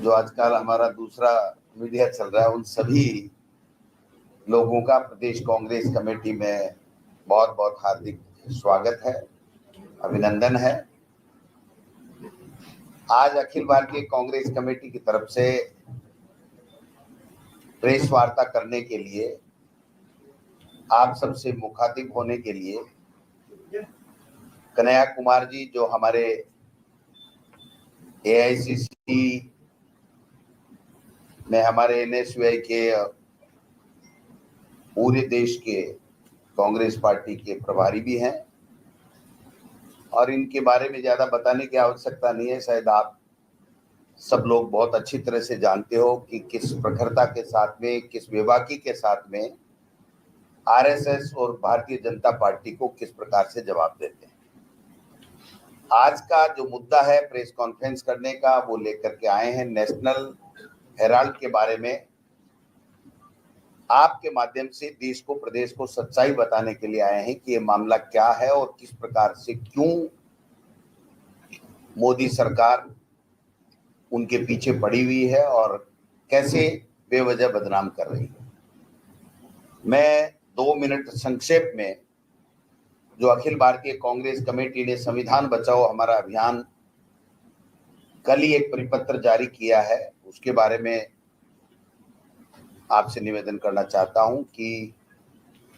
जो आजकल हमारा दूसरा मीडिया चल रहा है, उन सभी लोगों का प्रदेश कांग्रेस कमेटी में बहुत बहुत हार्दिक स्वागत है, अभिनंदन है। आज अखिल भारतीय कांग्रेस कमेटी की तरफ से प्रेस वार्ता करने के लिए, आप सबसे मुखातिब होने के लिए कन्हैया कुमार जी, जो हमारे एआईसीसी में हमारे एनएसयूआई के पूरे देश के कांग्रेस पार्टी के प्रभारी भी हैं, और इनके बारे में ज्यादा बताने की आवश्यकता नहीं है। शायद आप सब लोग बहुत अच्छी तरह से जानते हो कि किस प्रखरता के साथ में, किस बेबाकी के साथ में आरएसएस और भारतीय जनता पार्टी को किस प्रकार से जवाब देते हैं। आज का जो मुद्दा है प्रेस कॉन्फ्रेंस करने का, वो लेकर के आए हैं नेशनल हेराल्ड के बारे में आपके माध्यम से देश को, प्रदेश को सच्चाई बताने के लिए आए हैं कि ये मामला क्या है और किस प्रकार से, क्यों मोदी सरकार उनके पीछे पड़ी हुई है और कैसे बेवजह बदनाम कर रही है। मैं 2 मिनट संक्षेप में, जो अखिल भारतीय कांग्रेस कमेटी ने संविधान बचाओ हमारा अभियान कल ही एक परिपत्र जारी किया है, उसके बारे में आपसे निवेदन करना चाहता हूं कि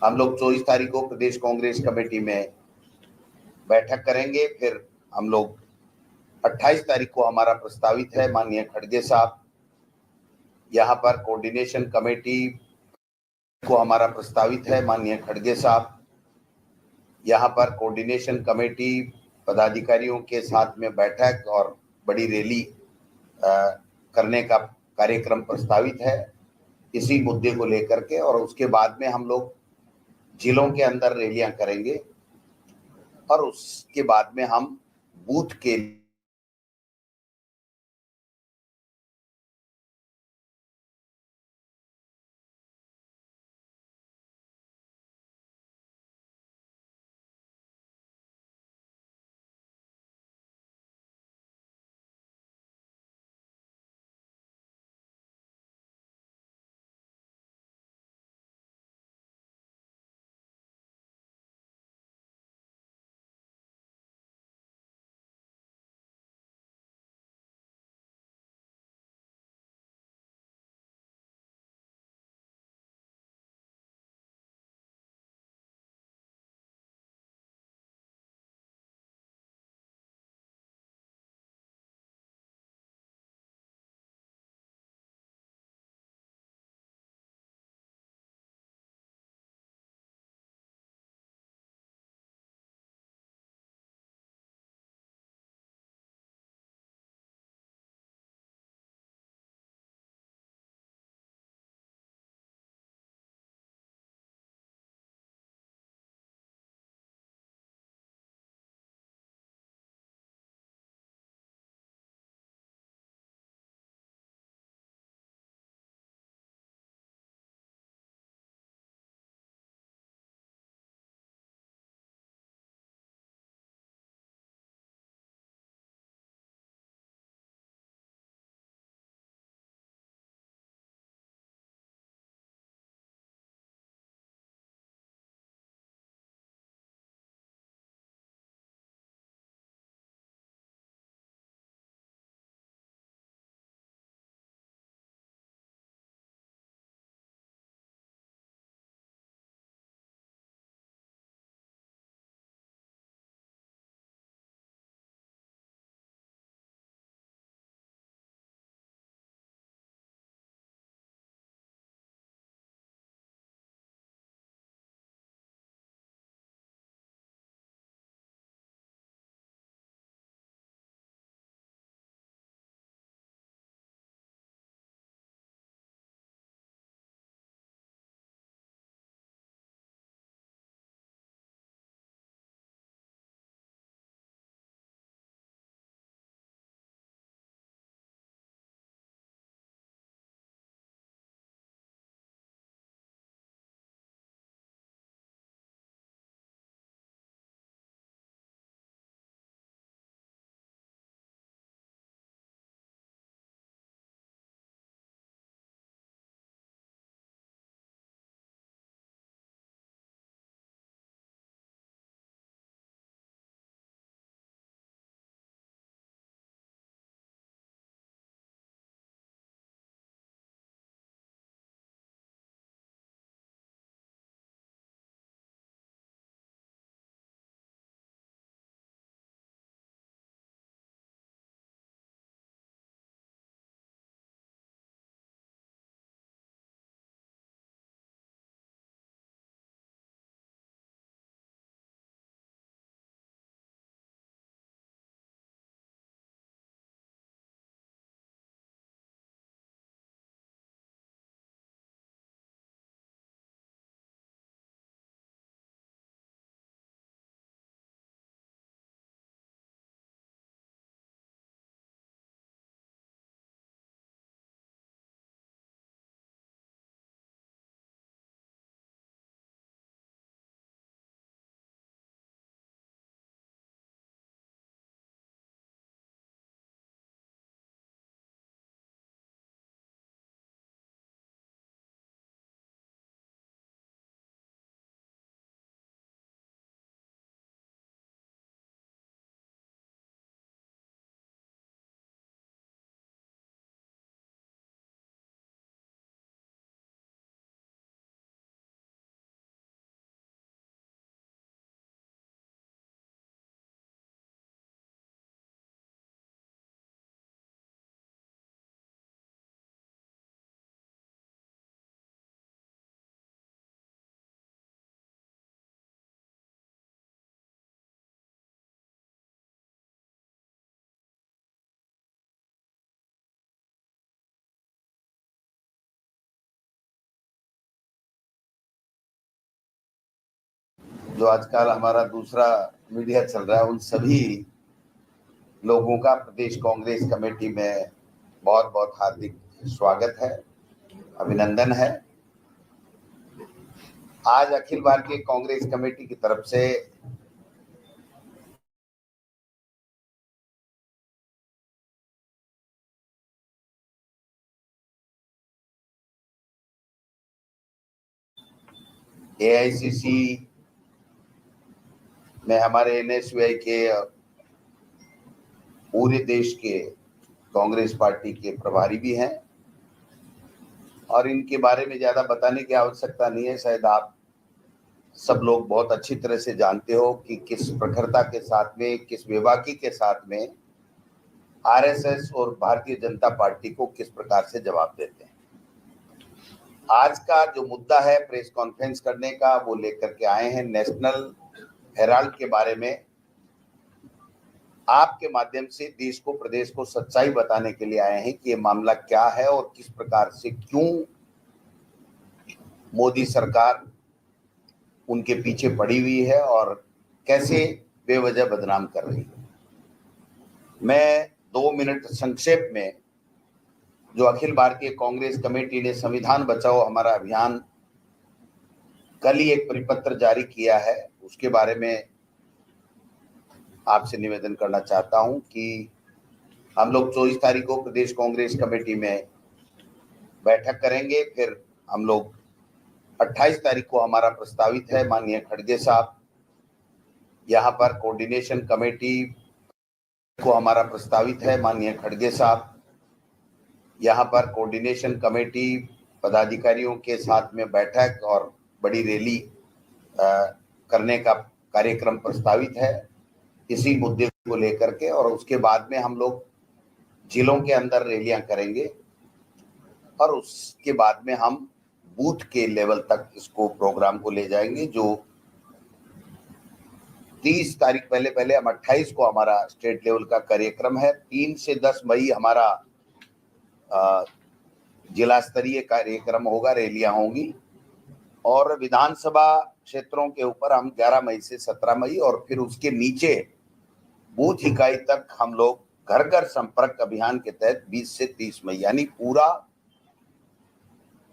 हम लोग 24 तारीख को प्रदेश कांग्रेस कमेटी में बैठक करेंगे। फिर हम लोग 28 तारीख को हमारा प्रस्तावित है, माननीय खड़गे साहब यहाँ पर कोऑर्डिनेशन कमेटी को हमारा प्रस्तावित है, माननीय खड़गे साहब यहाँ पर कोऑर्डिनेशन कमेटी पदाधिकारियों के साथ में बैठक और बड़ी रैली करने का कार्यक्रम प्रस्तावित है इसी मुद्दे को लेकर के। और उसके बाद में हम लोग जिलों के अंदर रैलियां करेंगे और उसके बाद में हम बूथ के जो आजकल हमारा दूसरा मीडिया चल रहा है, उन सभी लोगों का प्रदेश कांग्रेस कमेटी में बहुत बहुत हार्दिक स्वागत है, अभिनंदन है। आज अखिल भारतीय कांग्रेस कमेटी की तरफ से एआईसीसी में हमारे एनएसयूआई के पूरे देश के कांग्रेस पार्टी के प्रभारी भी हैं और इनके बारे में ज्यादा बताने की आवश्यकता नहीं है। शायद आप सब लोग बहुत अच्छी तरह से जानते हो कि किस प्रखरता के साथ में, किस बेबाकी के साथ में आरएसएस और भारतीय जनता पार्टी को किस प्रकार से जवाब देते हैं। आज का जो मुद्दा है प्रेस कॉन्फ्रेंस करने का, वो लेकर के आए हैं नेशनल हेराल्ड के बारे में आपके माध्यम से देश को, प्रदेश को सच्चाई बताने के लिए आए हैं कि ये मामला क्या है और किस प्रकार से, क्यों मोदी सरकार उनके पीछे पड़ी हुई है और कैसे बेवजह बदनाम कर रही है। मैं 2 मिनट संक्षेप में, जो अखिल भारतीय कांग्रेस कमेटी ने संविधान बचाओ हमारा अभियान कल ही एक परिपत्र जारी किया है, उसके बारे में आपसे निवेदन करना चाहता हूं कि हम लोग 24 तारीख को प्रदेश कांग्रेस कमेटी में बैठक करेंगे। फिर हम लोग 28 तारीख को हमारा प्रस्तावित है, माननीय खड़गे साहब यहाँ पर कोऑर्डिनेशन कमेटी को हमारा प्रस्तावित है, माननीय खड़गे साहब यहाँ पर कोऑर्डिनेशन कमेटी पदाधिकारियों के साथ में बैठक और बड़ी रैली करने का कार्यक्रम प्रस्तावित है इसी मुद्दे को लेकर के। और उसके बाद में हम लोग जिलों के अंदर रैलियां करेंगे और उसके बाद में हम बूथ के लेवल तक इसको, प्रोग्राम को ले जाएंगे। जो 30 तारीख पहले हम 28 को हमारा स्टेट लेवल का कार्यक्रम है। 3 से 10 मई हमारा जिला स्तरीय कार्यक्रम होगा, रैलियां होंगी और विधानसभा क्षेत्रों के ऊपर हम 11 मई से 17 मई और फिर उसके नीचे बूथ इकाई तक हम लोग घर घर संपर्क अभियान के तहत 20 से 30 मई, यानी पूरा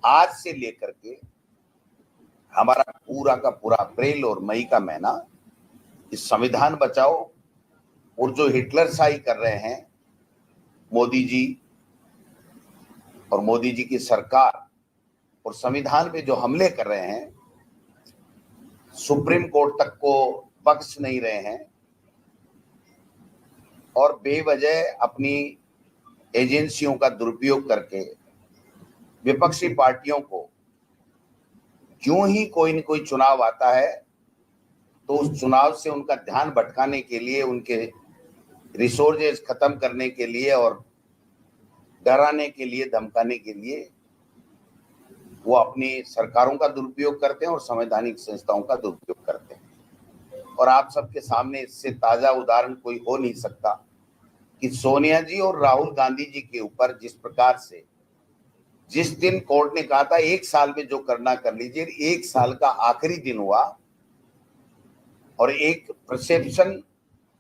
आज से लेकर के हमारा पूरा का पूरा अप्रैल और मई का महीना इस संविधान बचाओ और जो हिटलरशाही कर रहे हैं मोदी जी और मोदी जी की सरकार और संविधान पे जो हमले कर रहे हैं, सुप्रीम कोर्ट तक को बख्श नहीं रहे हैं और बेवजह अपनी एजेंसियों का दुरुपयोग करके विपक्षी पार्टियों को, क्यों ही कोई न कोई चुनाव आता है तो उस चुनाव से उनका ध्यान भटकाने के लिए, उनके रिसोर्सेज खत्म करने के लिए और डराने के लिए, धमकाने के लिए वो अपनी सरकारों का दुरुपयोग करते हैं और संवैधानिक संस्थाओं का दुरुपयोग करते हैं। और आप सबके सामने इससे ताजा उदाहरण कोई हो नहीं सकता कि सोनिया जी और राहुल गांधी जी के ऊपर जिस प्रकार से, जिस दिन कोर्ट ने कहा था 1 साल में जो करना कर लीजिए, 1 साल का आखिरी दिन हुआ और एक परसेप्शन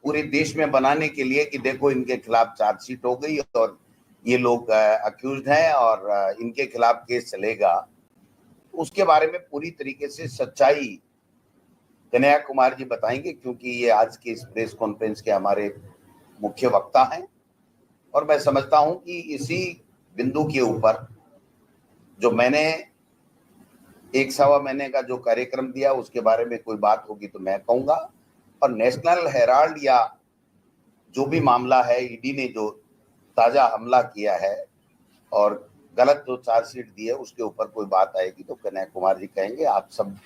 पूरे देश में बनाने के लिए कि देखो इनके खिलाफ चार्जशीट हो गई और ये लोग अक्यूज्ड हैं और इनके खिलाफ केस चलेगा, उसके बारे में पूरी तरीके से सच्चाई कन्हैया कुमार जी बताएंगे, क्योंकि ये आज के इस प्रेस कॉन्फ्रेंस के हमारे मुख्य वक्ता हैं। और मैं समझता हूं कि इसी बिंदु के ऊपर जो मैंने 1 सवा महीने का जो कार्यक्रम दिया उसके बारे में कोई बात होगी तो मैं कहूंगा। और नेशनल हेराल्ड या जो भी मामला है, ईडी ने जो ताजा हमला किया है और गलत जो चार्जशीट दी है उसके ऊपर कोई बात आएगी तो कन्हैया कुमार जी कहेंगे। आप सब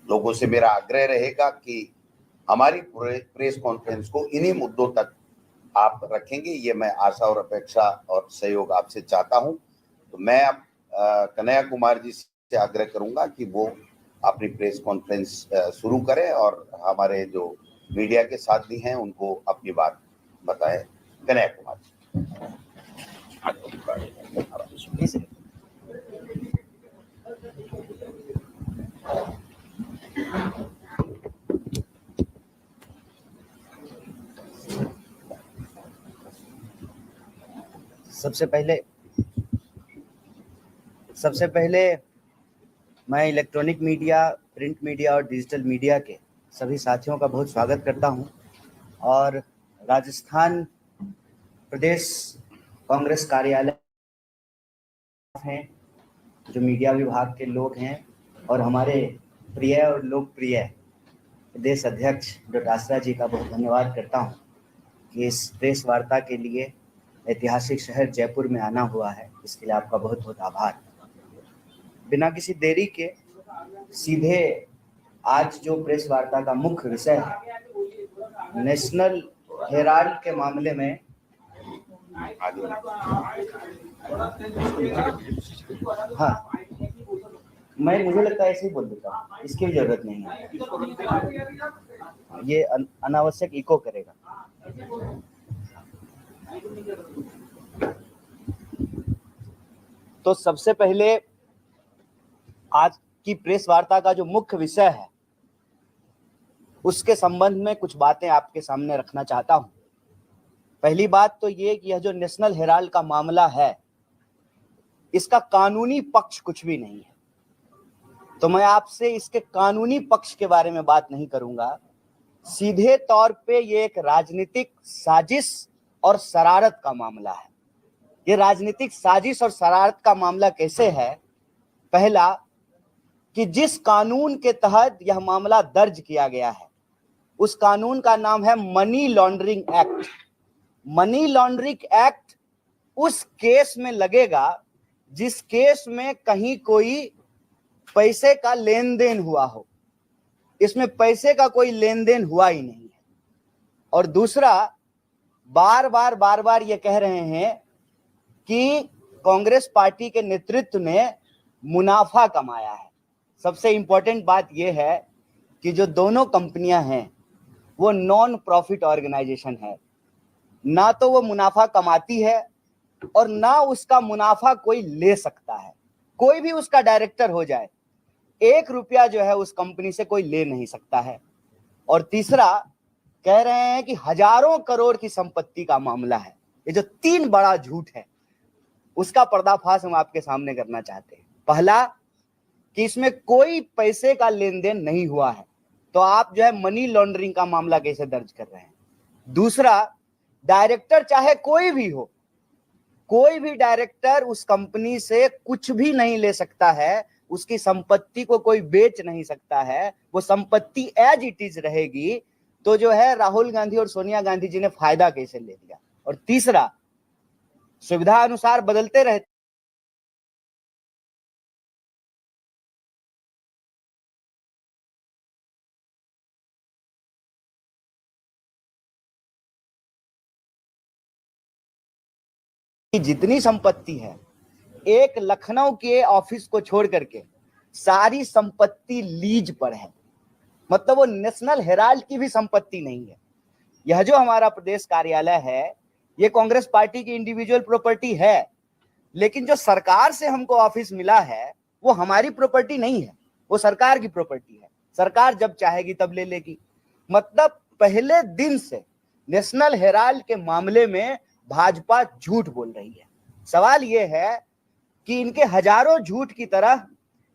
लोगों से मेरा आग्रह रहेगा कि हमारी प्रेस कॉन्फ्रेंस को इन्हीं मुद्दों तक आप रखेंगे, ये मैं आशा और अपेक्षा और सहयोग आपसे चाहता हूं। तो मैं अब कन्हैया कुमार जी से आग्रह करूंगा कि वो अपनी प्रेस कॉन्फ्रेंस शुरू करें और हमारे जो मीडिया के साथी हैं उनको अपनी बात बताएं। कन्हैया कुमार जी। सबसे पहले मैं इलेक्ट्रॉनिक मीडिया, प्रिंट मीडिया और डिजिटल मीडिया के सभी साथियों का बहुत स्वागत करता हूं और राजस्थान प्रदेश कांग्रेस कार्यालय हैं, जो मीडिया विभाग के लोग हैं और हमारे प्रिय और लोकप्रिय प्रदेश अध्यक्ष डॉक्टर आसरा जी का बहुत धन्यवाद करता हूं कि इस प्रेस वार्ता के लिए ऐतिहासिक शहर जयपुर में आना हुआ है। इसके लिए आपका बहुत बहुत आभार। बिना किसी देरी के सीधे आज जो प्रेस वार्ता का मुख्य विषय है, नेशनल हेराल्ड के मामले में हाँ, मुझे लगता है ऐसे ही बोल देता हूँ, इसकी भी जरूरत नहीं है, ये अनावश्यक इको करेगा। तो सबसे पहले आज की प्रेस वार्ता का जो मुख्य विषय है उसके संबंध में कुछ बातें आपके सामने रखना चाहता हूं। पहली बात तो ये कि यह जो नेशनल हेराल्ड का मामला है, इसका कानूनी पक्ष कुछ भी नहीं है, तो मैं आपसे इसके कानूनी पक्ष के बारे में बात नहीं करूंगा। सीधे तौर पे ये एक राजनीतिक साजिश और शरारत का मामला है। ये राजनीतिक साजिश और शरारत का मामला कैसे है? पहला, कि जिस कानून के तहत यह मामला दर्ज किया गया है उस कानून का नाम है money laundering act. Money laundering act उस केस में लगेगा जिस केस में कहीं कोई पैसे का लेन देन हुआ हो। इसमें पैसे का कोई लेन देन हुआ ही नहीं है। और दूसरा, बार बार ये कह रहे हैं कि कांग्रेस पार्टी के नेतृत्व ने मुनाफा कमाया है। सबसे इंपॉर्टेंट बात यह है कि जो दोनों कंपनियां हैं वो नॉन प्रॉफिट ऑर्गेनाइजेशन है, ना तो वो मुनाफा कमाती है और ना उसका मुनाफा कोई ले सकता है। कोई भी उसका डायरेक्टर हो जाए, 1 रुपया जो है उस कंपनी से कोई ले नहीं सकता है। और तीसरा, कह रहे हैं कि हजारों करोड़ की संपत्ति का मामला है। ये जो 3 बड़ा झूठ है उसका पर्दाफाश हम आपके सामने करना चाहते हैं। पहला, कि इसमें कोई पैसे का लेन देन नहीं हुआ है, तो आप जो है मनी लॉन्ड्रिंग का मामला कैसे दर्ज कर रहे हैं। दूसरा, डायरेक्टर चाहे कोई भी हो, कोई भी डायरेक्टर उस कंपनी से कुछ भी नहीं ले सकता है, उसकी संपत्ति को कोई बेच नहीं सकता है, वो संपत्ति एज इट इज रहेगी। तो जो है राहुल गांधी और सोनिया गांधी जी ने फायदा कैसे ले लिया। और तीसरा, सुविधा अनुसार बदलते रहते जितनी संपत्ति है, एक लखनऊ के ऑफिस को छोड़ करके सारी संपत्ति लीज पर है। मतलब वो नेशनल हेराल्ड की भी संपत्ति नहीं है। यह जो हमारा प्रदेश कार्यालय है ये कांग्रेस पार्टी की इंडिविजुअल प्रॉपर्टी है, लेकिन जो सरकार से हमको ऑफिस मिला है वो हमारी प्रॉपर्टी नहीं है, वो सरकार की प्रॉपर्टी है। सरकार जब चाहेगी तब ले लेगी। मतलब पहले दिन से नेशनल हेराल्ड के मामले में भाजपा झूठ बोल रही है। सवाल यह है कि इनके हजारों झूठ की तरह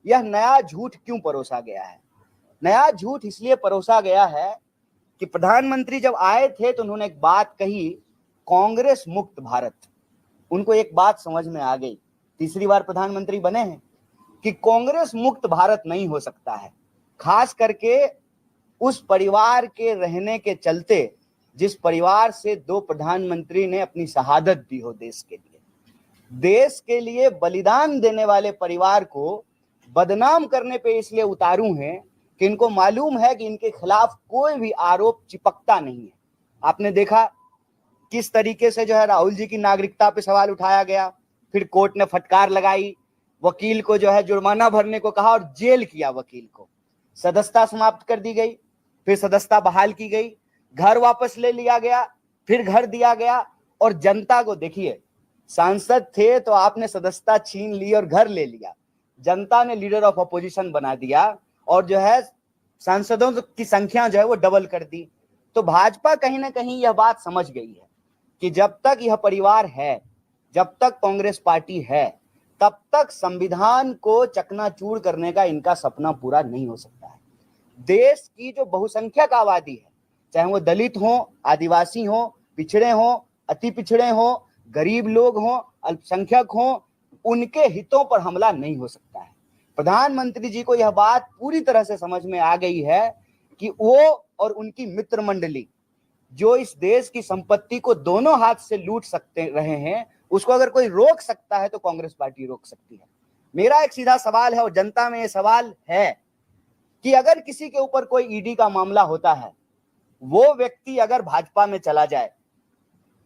यह नया झूठ क्यों परोसा गया है। नया झूठ इसलिए परोसा गया है कि प्रधानमंत्री जब आए थे तो उन्होंने एक बात कही, कांग्रेस मुक्त भारत। उनको एक बात समझ में आ गई, तीसरी बार प्रधानमंत्री बने हैं, कि कांग्रेस मुक्त भारत नहीं हो सकता है। खास करके उस परिवार के रहने के चलते जिस परिवार से 2 प्रधानमंत्री ने अपनी शहादत दी हो देश के लिए बलिदान देने वाले परिवार को बदनाम करने पे इसलिए उतारू हैं कि इनको मालूम है कि इनके खिलाफ कोई भी आरोप चिपकता नहीं है। आपने देखा किस तरीके से जो है राहुल जी की नागरिकता पे सवाल उठाया गया, फिर कोर्ट ने फटकार लगाई, वकील को जो है जुर्माना भरने को कहा और जेल किया वकील को, सदस्यता समाप्त कर दी गई, फिर सदस्यता बहाल की गई, घर वापस ले लिया गया, फिर घर दिया गया। और जनता को देखिए, सांसद थे तो आपने सदस्यता छीन ली और घर ले लिया, जनता ने लीडर ऑफ अपोजिशन बना दिया और जो है सांसदों की संख्या जो है वो डबल कर दी। तो भाजपा कहीं ना कहीं यह बात समझ गई है कि जब तक यह परिवार है, जब तक कांग्रेस पार्टी है तब तक संविधान को चकनाचूर करने का इनका सपना पूरा नहीं हो सकता है। देश की जो बहुसंख्यक आबादी है, चाहे वो दलित हो, आदिवासी हो, पिछड़े हो, अति पिछड़े हो, गरीब लोग हो, अल्पसंख्यक हो, उनके हितों पर हमला नहीं हो सकता है। प्रधानमंत्री जी को यह बात पूरी तरह से समझ में आ गई है कि वो और उनकी मित्र मंडली जो इस देश की संपत्ति को दोनों हाथ से लूट सकते रहे हैं, उसको अगर कोई रोक सकता है तो कांग्रेस पार्टी रोक सकती है। मेरा एक सीधा सवाल है और जनता में यह सवाल है कि अगर किसी के ऊपर कोई ईडी का मामला होता है, वो व्यक्ति अगर भाजपा में चला जाए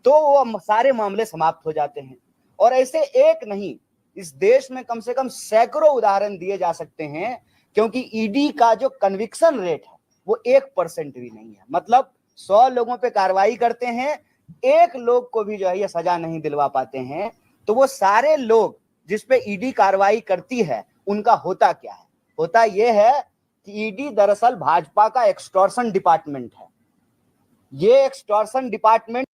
तो वो सारे मामले समाप्त हो जाते हैं। और ऐसे एक नहीं, इस देश में कम से कम सैकड़ों उदाहरण दिए जा सकते हैं, क्योंकि ईडी का जो कन्विक्शन रेट है वो 1% भी नहीं है। मतलब 100 लोगों पे कार्रवाई करते हैं, एक लोग को भी जो है ये सजा नहीं दिलवा पाते हैं। तो वो सारे लोग जिस पे ईडी कार्रवाई करती है उनका होता क्या है? होता यह है कि ईडी दरअसल भाजपा का एक्सटॉर्शन डिपार्टमेंट है। ये एक्सटॉर्शन डिपार्टमेंट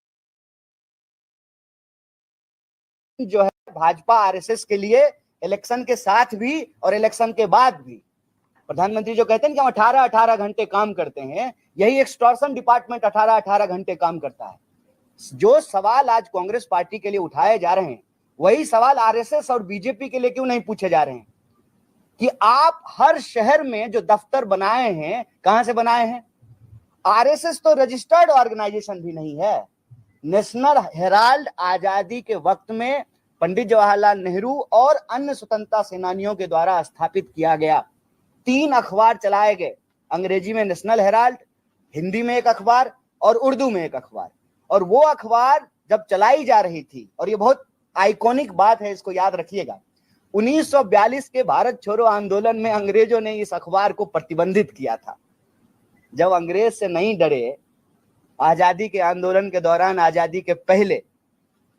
जो है भाजपा आरएसएस के लिए इलेक्शन के साथ भी और इलेक्शन के बाद भी, प्रधानमंत्री जो कहते हैं कि हम 18-18 घंटे काम करते हैं, यही एक्सटॉर्शन डिपार्टमेंट 18-18 घंटे काम करता है। जो सवाल आज कांग्रेस पार्टी के लिए उठाए जा रहे हैं वही सवाल आरएसएस और बीजेपी के लिए क्यों नहीं पूछे जा रहे हैं कि आप हर शहर में जो दफ्तर बनाए हैं, कहां से बनाए हैं? आरएसएस तो रजिस्टर्ड ऑर्गेनाइजेशन भी नहीं है। नेशनल हेराल्ड आजादी के वक्त में पंडित जवाहरलाल नेहरू और अन्य स्वतंत्रता सेनानियों के द्वारा स्थापित किया गया 3 अखबार चलाए गए। अंग्रेजी में नेशनल हेराल्ड, हिंदी में एक अखबार और उर्दू में एक अखबार। और वो अखबार जब चलाई जा रही थी, और ये बहुत आइकॉनिक बात है, इसको याद रखिएगा, 1942 के भारत छोड़ो आंदोलन में अंग्रेजों ने इस अखबार को प्रतिबंधित किया था। जब अंग्रेज से नहीं डरे, आजादी के आंदोलन के दौरान, आजादी के पहले,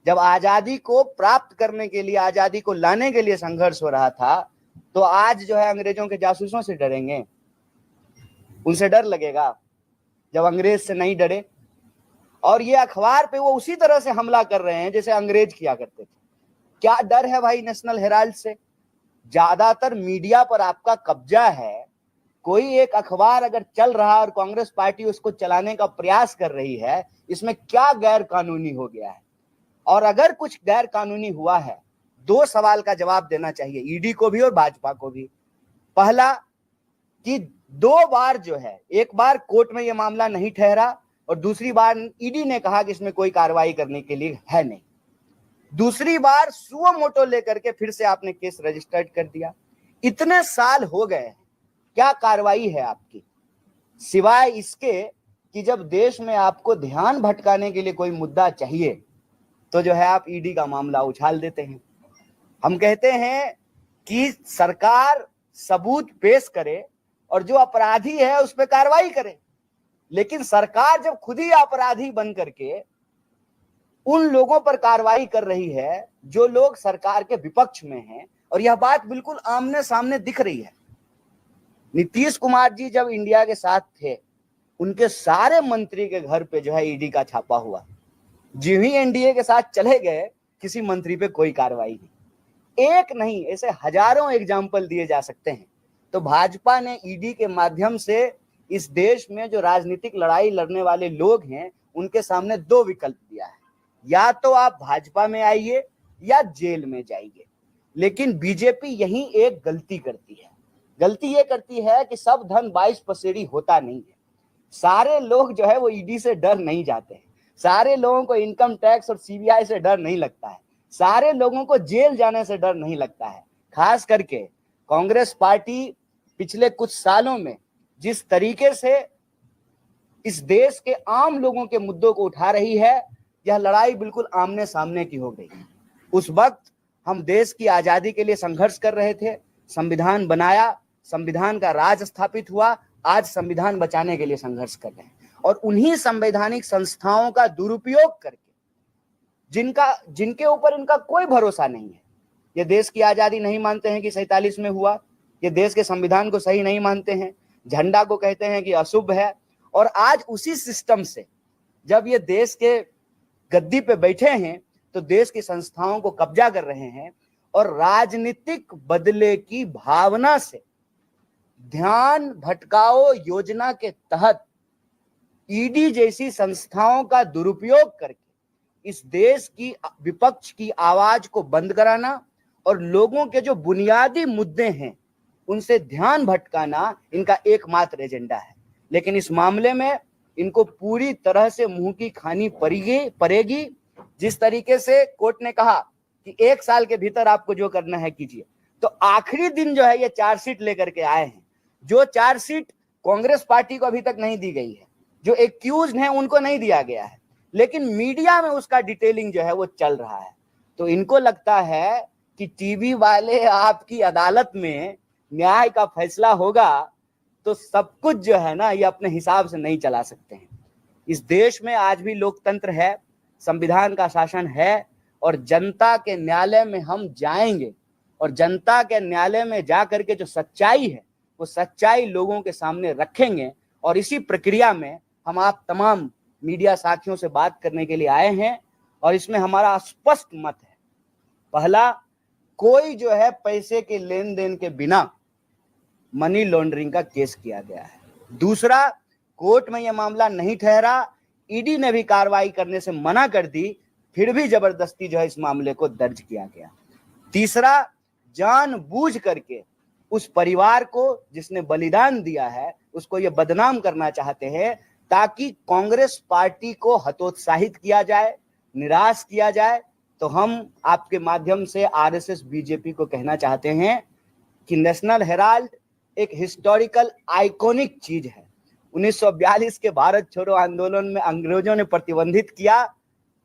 जब आजादी को प्राप्त करने के लिए, आजादी को लाने के लिए संघर्ष हो रहा था, तो आज जो है अंग्रेजों के जासूसों से डरेंगे? उनसे डर लगेगा जब अंग्रेज से नहीं डरे। और ये अखबार पे वो उसी तरह से हमला कर रहे हैं जैसे अंग्रेज किया करते थे। क्या डर है भाई नेशनल हेराल्ड से? ज्यादातर मीडिया पर आपका कब्जा है। कोई एक अखबार अगर चल रहा है और कांग्रेस पार्टी उसको चलाने का प्रयास कर रही है, इसमें क्या गैर कानूनी हो गया है? और अगर कुछ गैर कानूनी हुआ है, 2 सवाल का जवाब देना चाहिए ईडी को भी और भाजपा को भी। पहला कि 2 बार जो है, एक बार कोर्ट में यह मामला नहीं ठहरा और दूसरी बार ईडी ने कहा कि इसमें कोई कार्रवाई करने के लिए है नहीं। दूसरी बार सुओ मोटो लेकर के फिर से आपने केस रजिस्टर्ड कर दिया। इतने साल हो गए, क्या कार्रवाई है आपकी? सिवाय इसके कि जब देश में आपको ध्यान भटकाने के लिए कोई मुद्दा चाहिए तो जो है आप ईडी का मामला उछाल देते हैं। हम कहते हैं कि सरकार सबूत पेश करे और जो अपराधी है उस पर कार्रवाई करे, लेकिन सरकार जब खुद ही अपराधी बन करके उन लोगों पर कार्रवाई कर रही है जो लोग सरकार के विपक्ष में हैं, और यह बात बिल्कुल आमने सामने दिख रही है। नीतीश कुमार जी जब इंडिया के साथ थे, उनके सारे मंत्री के घर पे जो है ईडी का छापा हुआ। जिन ही एनडीए के साथ चले गए, किसी मंत्री पे कोई कार्रवाई नहीं। एक नहीं, ऐसे हजारों एग्जाम्पल दिए जा सकते हैं। तो भाजपा ने ईडी के माध्यम से इस देश में जो राजनीतिक लड़ाई लड़ने वाले लोग हैं उनके सामने 2 विकल्प दिया है, या तो आप भाजपा में आइए या जेल में जाइए। लेकिन बीजेपी यही एक गलती करती है। गलती ये करती है कि सब धन 22 पसेरी होता नहीं है। सारे लोग जो है वो ईडी से डर नहीं जाते हैं। सारे लोगों को इनकम टैक्स और सीबीआई से डर नहीं लगता है। सारे लोगों को जेल जाने से डर नहीं लगता है। खास करके कांग्रेस पार्टी पिछले कुछ सालों में जिस तरीके से इस देश के आम लोगों के मुद्दों को उठा रही है, यह लड़ाई बिल्कुल आमने सामने की हो गई। उस वक्त हम देश की आजादी के लिए संघर्ष कर रहे थे, संविधान बनाया, संविधान का राज स्थापित हुआ। आज संविधान बचाने के लिए संघर्ष कर रहे हैं, और उन्हीं संवैधानिक संस्थाओं का दुरुपयोग करके जिनके ऊपर इनका कोई भरोसा नहीं है, ये देश की आजादी नहीं मानते हैं कि 47 में हुआ, ये देश के संविधान को सही नहीं मानते हैं, झंडा को कहते हैं कि अशुभ है। और आज उसी सिस्टम से जब ये देश के गद्दी पे बैठे हैं तो देश की संस्थाओं को कब्जा कर रहे हैं और राजनीतिक बदले की भावना से ध्यान भटकाओ योजना के तहत ईडी जैसी संस्थाओं का दुरुपयोग करके इस देश की विपक्ष की आवाज को बंद कराना और लोगों के जो बुनियादी मुद्दे हैं उनसे ध्यान भटकाना इनका एकमात्र एजेंडा है। लेकिन इस मामले में इनको पूरी तरह से मुंह की खानी पड़ेगी। जिस तरीके से कोर्ट ने कहा कि 1 साल के भीतर आपको जो करना है कीजिए, तो आखिरी दिन जो है ये चार्जशीट लेकर के आए हैं, जो चार्जशीट कांग्रेस पार्टी को अभी तक नहीं दी गई है, जो एक्यूज्ड हैं उनको नहीं दिया गया है, लेकिन मीडिया में उसका डिटेलिंग जो है वो चल रहा है। तो इनको लगता है कि टीवी वाले आपकी अदालत में न्याय का फैसला होगा तो सब कुछ जो है ना ये अपने हिसाब से नहीं चला सकते हैं। इस देश में आज भी लोकतंत्र है, संविधान का शासन है और जनता के न्यायालय में हम जाएंगे और जनता के न्यायालय में जा करके जो सच्चाई है वो सच्चाई लोगों के सामने रखेंगे। और इसी प्रक्रिया में हम आप तमाम मीडिया साथियों से बात करने के लिए आए हैं और इसमें हमारा स्पष्ट मत है। पहला, कोई जो है पैसे के लेन देन के बिना मनी लॉन्ड्रिंग का केस किया गया है। दूसरा, कोर्ट में यह मामला नहीं ठहरा, ईडी ने भी कार्रवाई करने से मना कर दी, फिर भी जबरदस्ती जो है इस मामले को दर्ज किया गया। तीसरा, जानबूझ करके उस परिवार को जिसने बलिदान दिया है उसको ये बदनाम करना चाहते हैं ताकि कांग्रेस पार्टी को हतोत्साहित किया जाए, निराश किया जाए। तो हम आपके माध्यम से आरएसएस बीजेपी को कहना चाहते हैं कि नेशनल हेराल्ड एक हिस्टोरिकल आइकॉनिक चीज है। 1942 के भारत छोड़ो आंदोलन में अंग्रेजों ने प्रतिबंधित किया,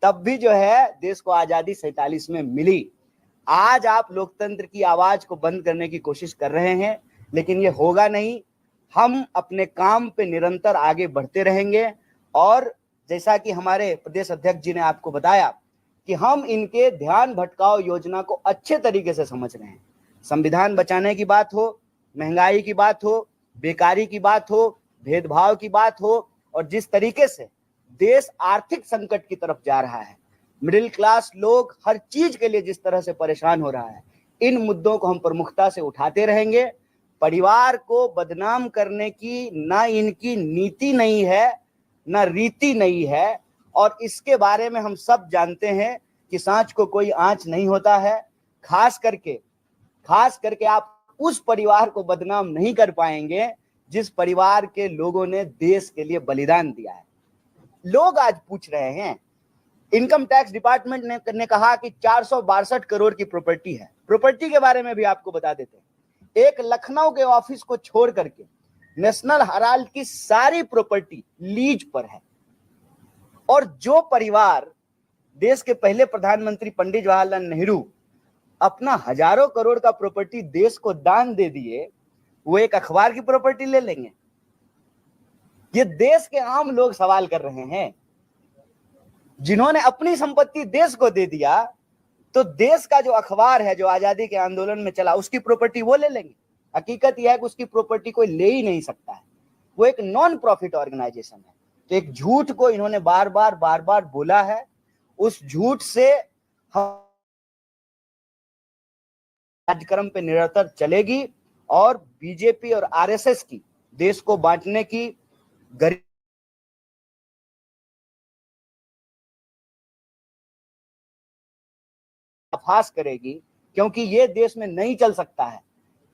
तब भी जो है देश को आजादी 47 में मिली। आज आप लोकतंत्र की आवाज को बंद करने की कोशिश कर रहे हैं, लेकिन ये होगा नहीं। हम अपने काम पे निरंतर आगे बढ़ते रहेंगे और जैसा कि हमारे प्रदेश अध्यक्ष जी ने आपको बताया कि हम इनके ध्यान भटकाओ योजना को अच्छे तरीके से समझ रहे हैं। संविधान बचाने की बात हो, महंगाई की बात हो, बेकारी की बात हो, भेदभाव की बात हो और जिस तरीके से देश आर्थिक संकट की तरफ जा रहा है, मिडिल क्लास लोग हर चीज के लिए जिस तरह से परेशान हो रहा है, इन मुद्दों को हम प्रमुखता से उठाते रहेंगे। परिवार को बदनाम करने की ना इनकी नीति नहीं है, ना रीति नहीं है और इसके बारे में हम सब जानते हैं कि सांच को कोई आंच नहीं होता है। खास करके आप उस परिवार को बदनाम नहीं कर पाएंगे जिस परिवार के लोगों ने देश के लिए बलिदान दिया है। लोग आज पूछ रहे हैं, इनकम टैक्स डिपार्टमेंट ने कहा कि 462 करोड़ की प्रॉपर्टी है। प्रॉपर्टी के बारे में भी आपको बता देते हैं, एक लखनऊ के ऑफिस को छोड़ करके नेशनल हेराल्ड की सारी प्रॉपर्टी लीज पर है। और जो परिवार, देश के पहले प्रधानमंत्री पंडित जवाहरलाल नेहरू अपना हजारों करोड़ का प्रॉपर्टी देश को दान दे दिए, वो एक अखबार की प्रॉपर्टी ले लेंगे? ये देश के आम लोग सवाल कर रहे हैं। जिन्होंने अपनी संपत्ति देश को दे दिया, तो देश का जो अखबार है जो आजादी के आंदोलन में चला, उसकी प्रॉपर्टी वो ले लेंगे? हकीकत यह है कि उसकी प्रॉपर्टी कोई ले ही नहीं सकता है, वो एक नॉन प्रॉफिट ऑर्गेनाइजेशन है। तो एक झूठ को इन्होंने बार बार बोला है, उस झूठ से कार्यक्रम पे निरंतर चलेगी और बीजेपी और आरएसएस की देश को बांटने की आभास करेगी, क्योंकि ये देश में नहीं चल सकता है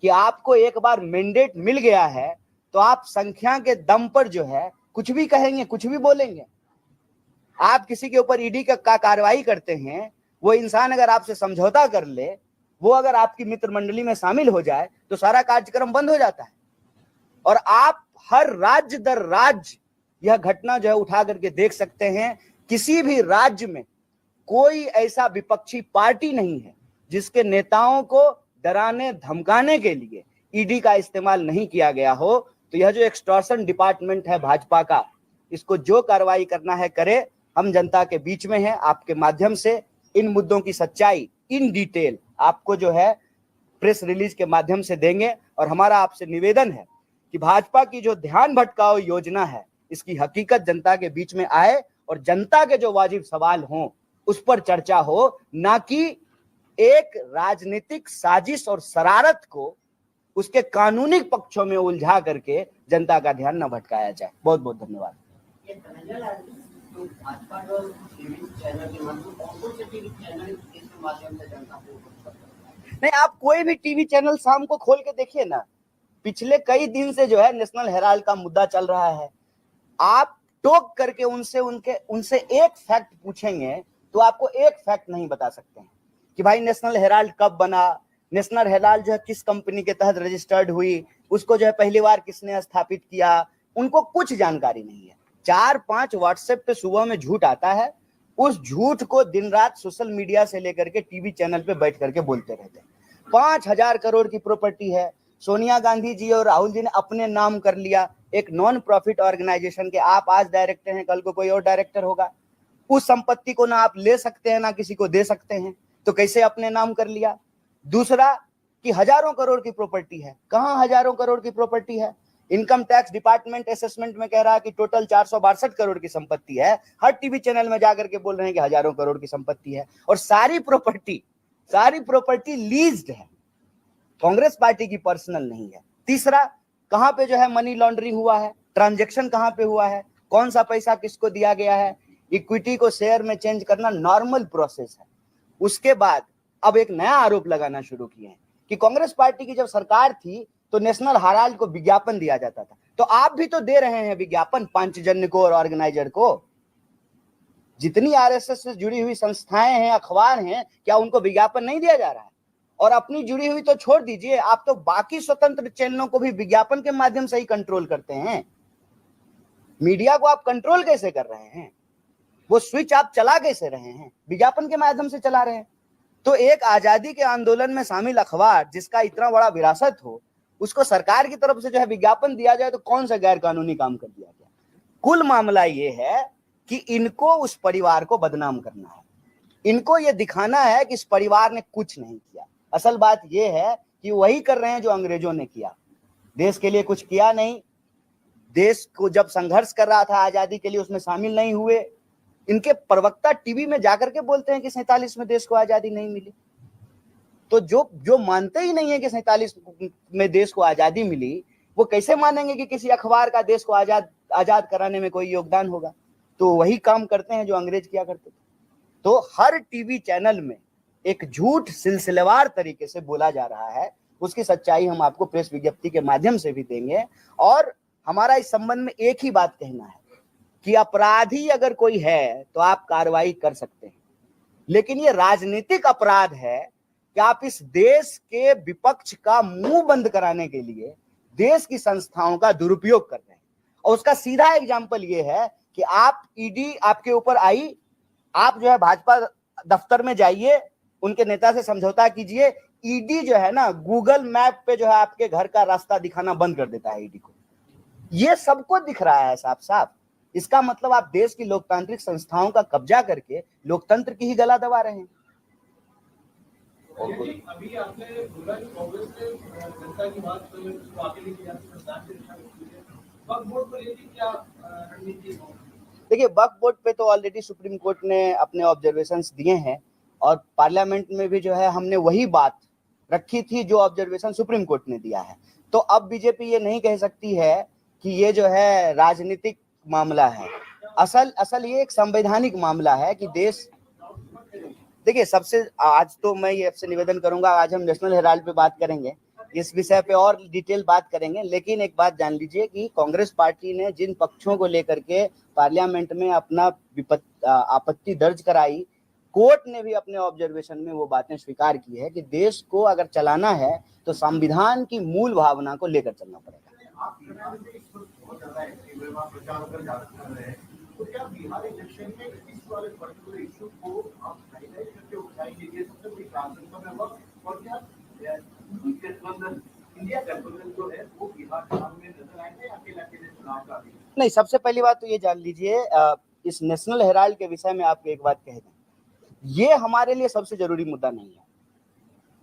कि आपको एक बार मैंडेट मिल गया है तो आप संख्या के दम पर जो है कुछ भी कहेंगे, कुछ भी बोलेंगे। आप किसी के ऊपर ईडी का कार्रवाई करते हैं, वो इंसान अगर आपसे समझौता कर ले, वो अगर आपकी मित्र मंडली में शामिल हो जाए तो सारा कार्यक्रम बंद हो जाता है। और आप हर राज्य दर राज्य यह घटना जो है उठा करके देख सकते हैं। किसी भी राज्य में कोई ऐसा विपक्षी पार्टी नहीं है जिसके नेताओं को डराने धमकाने के लिए ईडी का इस्तेमाल नहीं किया गया हो। तो यह जो एक्सटॉर्शन डिपार्टमेंट है भाजपा का, इसको जो कार्रवाई करना है करे। हम जनता के बीच में हैं, आपके माध्यम से इन मुद्दों की सच्चाई इन डिटेल आपको जो है प्रेस रिलीज के माध्यम से देंगे। और हमारा आपसे निवेदन है कि भाजपा की जो ध्यान भटकाओ योजना है, इसकी हकीकत जनता के बीच में आए और जनता के जो वाजिब सवाल हों उस पर चर्चा हो, ना कि एक राजनीतिक साजिश और शरारत को उसके कानूनी पक्षों में उलझा करके जनता का ध्यान न भटकाया जाए। बहुत बहुत धन्यवाद। नहीं, आप कोई भी टीवी चैनल शाम को खोल के देखिए ना, पिछले कई दिन से जो है नेशनल हेराल्ड का मुद्दा चल रहा है। आप टोक करके उनसे एक फैक्ट पूछेंगे तो आपको एक फैक्ट नहीं बता सकते हैं कि भाई नेशनल हेराल्ड कब बना, नेशनल हेराल्ड जो है किस कंपनी के तहत रजिस्टर्ड हुई, उसको जो है पहली बार किसने स्थापित किया, उनको कुछ जानकारी नहीं है। 4-5 व्हाट्सएप पे सुबह में झूठ आता है, उस झूठ को दिन रात सोशल मीडिया से लेकर के टीवी चैनल पे बैठ करके बोलते रहते हैं। 5,000 करोड़ की प्रॉपर्टी है, सोनिया गांधी जी और राहुल जी ने अपने नाम कर लिया, एक नॉन प्रॉफिट ऑर्गेनाइजेशन के। आप आज डायरेक्टर हैं, कल को कोई और डायरेक्टर होगा, उस संपत्ति को ना आप ले सकते हैं ना किसी को दे सकते हैं, तो कैसे अपने नाम कर लिया। दूसरा कि हजारों करोड़ की प्रॉपर्टी है, कहां हजारों करोड़ की प्रॉपर्टी है? इनकम टैक्स डिपार्टमेंट असेसमेंट में कह रहा है कि टोटल 462 करोड़ की संपत्ति है, हर टीवी चैनल में जाकर के बोल रहे हैं कि हजारों करोड़ की संपत्ति है, और सारी प्रॉपर्टी लीज्ड है, कांग्रेस पार्टी की पर्सनल नहीं है। तीसरा, कहां पे जो है मनी लॉन्ड्रिंग हुआ है, ट्रांजैक्शन कहां पे हुआ है, कौन सा पैसा किसको दिया गया है। इक्विटी को शेयर में चेंज करना नॉर्मल प्रोसेस है। उसके बाद अब एक नया आरोप लगाना शुरू किए हैं कि कांग्रेस पार्टी की जब सरकार थी तो नेशनल हेराल्ड को विज्ञापन दिया जाता था, तो आप भी तो दे रहे हैं विज्ञापन पांचजन्य को और ऑर्गेनाइजर को। जितनी आरएसएस से जुड़ी हुई संस्थाएं हैं, अखबार हैं, क्या उनको विज्ञापन नहीं दिया जा रहा है? और अपनी जुड़ी हुई तो छोड़ दीजिए, आप तो बाकी स्वतंत्र चैनलों को भी विज्ञापन के माध्यम से ही कंट्रोल करते हैं। मीडिया को आप कंट्रोल कैसे कर रहे हैं? वो स्विच आप चला कैसे रहे हैं? विज्ञापन के माध्यम से चला रहे हैं। तो एक आजादी के आंदोलन में शामिल अखबार जिसका इतना बड़ा विरासत हो, उसको सरकार की तरफ से जो है विज्ञापन दिया जाए तो कौन सा गैर कानूनी काम कर दिया गया? कुल मामला ये है कि इनको उस परिवार को बदनाम करना है, इनको ये दिखाना है कि इस परिवार ने कुछ नहीं किया। असल बात ये है कि वही कर रहे हैं जो अंग्रेजों ने किया, देश के लिए कुछ किया नहीं। देश को जब संघर्ष कर रहा था आजादी के लिए, उसमें शामिल नहीं हुए। इनके प्रवक्ता टीवी में जाकर के बोलते हैं कि 47 में देश को आजादी नहीं मिली। तो जो मानते ही नहीं है कि 47 में देश को आजादी मिली, वो कैसे मानेंगे कि किसी अखबार का देश को आजाद कराने में कोई योगदान होगा? तो वही काम करते हैं जो अंग्रेज किया करते थे। तो हर टीवी चैनल में एक झूठ सिलसिलेवार तरीके से बोला जा रहा है, उसकी सच्चाई हम आपको प्रेस विज्ञप्ति के माध्यम से भी देंगे। और हमारा इस संबंध में एक ही बात कहना है कि अपराधी अगर कोई है तो आप कार्रवाई कर सकते हैं, लेकिन ये राजनीतिक अपराध है कि आप इस देश के विपक्ष का मुंह बंद कराने के लिए देश की संस्थाओं का दुरुपयोग कर रहे हैं। और उसका सीधा एग्जाम्पल ये है कि आप ईडी आपके ऊपर आई, आप जो है भाजपा दफ्तर में जाइए, उनके नेता से समझौता कीजिए, ईडी जो है ना गूगल मैप पे जो है आपके घर का रास्ता दिखाना बंद कर देता है ईडी को। ये सबको दिख रहा है साफ साफ। इसका मतलब आप देश की लोकतांत्रिक संस्थाओं का कब्जा करके लोकतंत्र की ही गला दबा रहे हैं। अभी आपने बोला कि कांग्रेस ने जनता की बात को आगे लेके जाती है, सरकार की दिशा में वक्फ बोर्ड को लेकर क्या रणनीति है? देखिए, वक्फ बोर्ड पे तो ऑलरेडी सुप्रीम कोर्ट ने अपने ऑब्जर्वेशंस दिए हैं, और पार्लियामेंट में भी जो है हमने वही बात रखी थी जो ऑब्जर्वेशन सुप्रीम कोर्ट ने दिया है। तो अब बीजेपी ये नहीं कह सकती है कि ये जो है राजनीतिक मामला है। असल ये एक संवैधानिक मामला है कि देश, देखिए सबसे, आज तो मैं ये आपसे निवेदन करूंगा, आज हम नेशनल हेराल्ड पे बात करेंगे, इस विषय पे और डिटेल बात करेंगे, लेकिन एक बात जान लीजिए कि कांग्रेस पार्टी ने जिन पक्षों को लेकर के पार्लियामेंट में अपना आपत्ति दर्ज कराई, कोर्ट ने भी अपने ऑब्जर्वेशन में वो बातें स्वीकार की है कि देश को अगर चलाना है तो संविधान की मूल भावना को लेकर चलना पड़ेगा। तो क्या बिहार इलेक्शन में इस वाले पर्टिकुलर इशू को आप हाईलाइट करके उठाएंगे? ये सबसे बड़ी प्राथमिकता में वक्त, और क्या गठबंधन, इंडिया गठबंधन जो है वो बिहार चुनाव में नजर आएंगे अकेले चुनाव का? नहीं, सबसे पहली बात तो ये जान लीजिए, इस नेशनल हेराल्ड के विषय में आपको एक बात कह दें, ये हमारे लिए सबसे जरूरी मुद्दा नहीं है।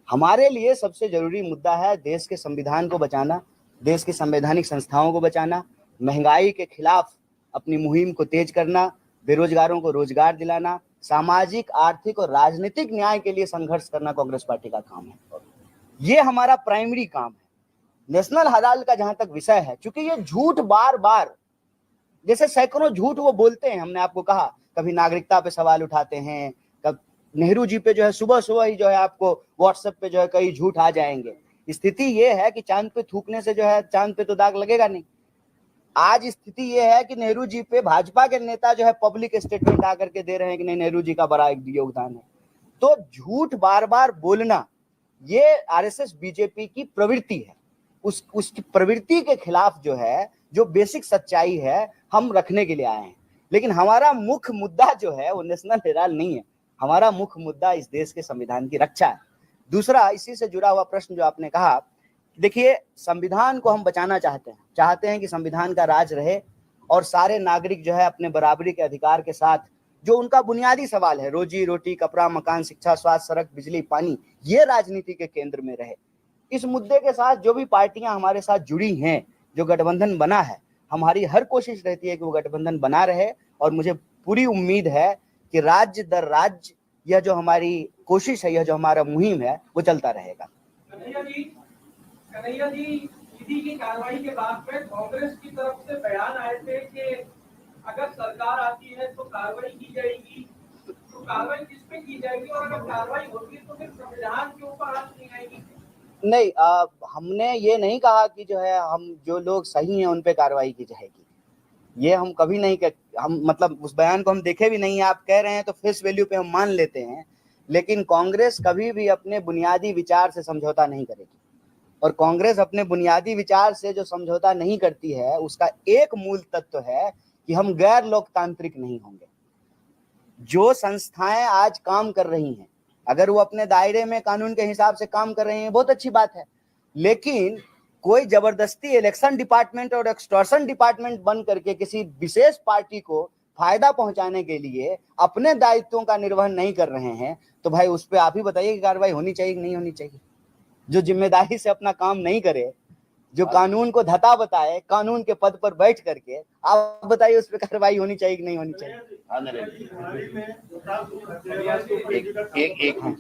हमारे लिए सबसे जरूरी मुद्दा है देश के संविधान को बचाना, देश की संवैधानिक संस्थाओं को बचाना, महंगाई के खिलाफ अपनी मुहिम को तेज करना, बेरोजगारों को रोजगार दिलाना, सामाजिक, आर्थिक और राजनीतिक न्याय के लिए संघर्ष करना कांग्रेस पार्टी का काम है। ये हमारा प्राइमरी काम है। नेशनल हेराल्ड का जहां तक विषय है, क्योंकि ये झूठ बार बार, जैसे सैकड़ों झूठ वो बोलते हैं, हमने आपको कहा, कभी नागरिकता पे सवाल उठाते हैं, कब नेहरू जी पे जो है सुबह सुबह ही जो है आपको व्हाट्सएप पे जो है कई झूठ आ जाएंगे। स्थिति ये है कि चांद पे थूकने से जो है चांद पे तो दाग लगेगा नहीं। आज स्थिति ये है कि नेहरू जी पे भाजपा के नेता जो है पब्लिक स्टेटमेंट आकर के दे रहे हैं कि नहीं, नेहरू जी का बड़ा योगदान है। तो झूठ बार बार बोलना ये आरएसएस बीजेपी की प्रवृत्ति है। उसकी प्रवृत्ति के खिलाफ जो है, जो बेसिक सच्चाई है, हम रखने के लिए आए हैं। लेकिन हमारा मुख्य मुद्दा जो है वो नेशनल हेराल्ड नहीं है। हमारा मुख्य मुद्दा इस देश के संविधान की रक्षा है। दूसरा, इसी से जुड़ा हुआ प्रश्न जो आपने कहा, देखिए, संविधान को हम बचाना चाहते हैं कि संविधान का राज रहे और सारे नागरिक जो है अपने बराबरी के अधिकार के साथ, जो उनका बुनियादी सवाल है, रोजी रोटी, कपड़ा, मकान, शिक्षा, स्वास्थ्य, सड़क, बिजली, पानी, ये राजनीति के केंद्र में रहे। इस मुद्दे के साथ जो भी पार्टियां हमारे साथ जुड़ी हैं, जो गठबंधन बना है, हमारी हर कोशिश रहती है कि वो गठबंधन बना रहे। और मुझे पूरी उम्मीद है कि राज्य दर राज्य यह जो हमारी कोशिश है, यह जो हमारा मुहिम है, वो चलता रहेगा। कन्हैया जी, ईडी की कार्रवाई के बाद में कांग्रेस की तरफ से बयान आए थे कि अगर सरकार आती है तो कार्रवाई की जाएगी, तो कार्रवाई किस पे की जाएगी, और अगर कार्रवाई होती है तो फिर संविधान के ऊपर आंच नहीं आएगी? नहीं, हमने ये नहीं कहा कि जो है हम जो लोग सही हैं उन पे कार्रवाई की जाएगी। ये हम कभी नहीं हम मतलब उस बयान को हम देखे भी नहीं है। आप कह रहे हैं तो फेस वैल्यू पे हम मान लेते हैं, लेकिन कांग्रेस कभी भी अपने बुनियादी विचार से समझौता नहीं करेगी। और कांग्रेस अपने बुनियादी विचार से जो समझौता नहीं करती है, उसका एक मूल तत्व है कि हम गैर लोकतांत्रिक नहीं होंगे। जो संस्थाएं आज काम कर रही हैं, अगर वो अपने दायरे में कानून के हिसाब से काम कर रही हैं, बहुत अच्छी बात है। लेकिन कोई जबरदस्ती इलेक्शन डिपार्टमेंट और एक्सटॉर्शन डिपार्टमेंट बन करके किसी विशेष पार्टी को फायदा पहुंचाने के लिए अपने दायित्वों का निर्वहन नहीं कर रहे हैं, तो भाई उस पर आप ही बताइए कि कार्रवाई होनी चाहिए कि नहीं होनी चाहिए। जो जिम्मेदारी से अपना काम नहीं करे, जो कानून को धता बताए, कानून के पद पर बैठ करके, आप बताइए उस पर कार्रवाई होनी चाहिए कि नहीं होनी चाहिए।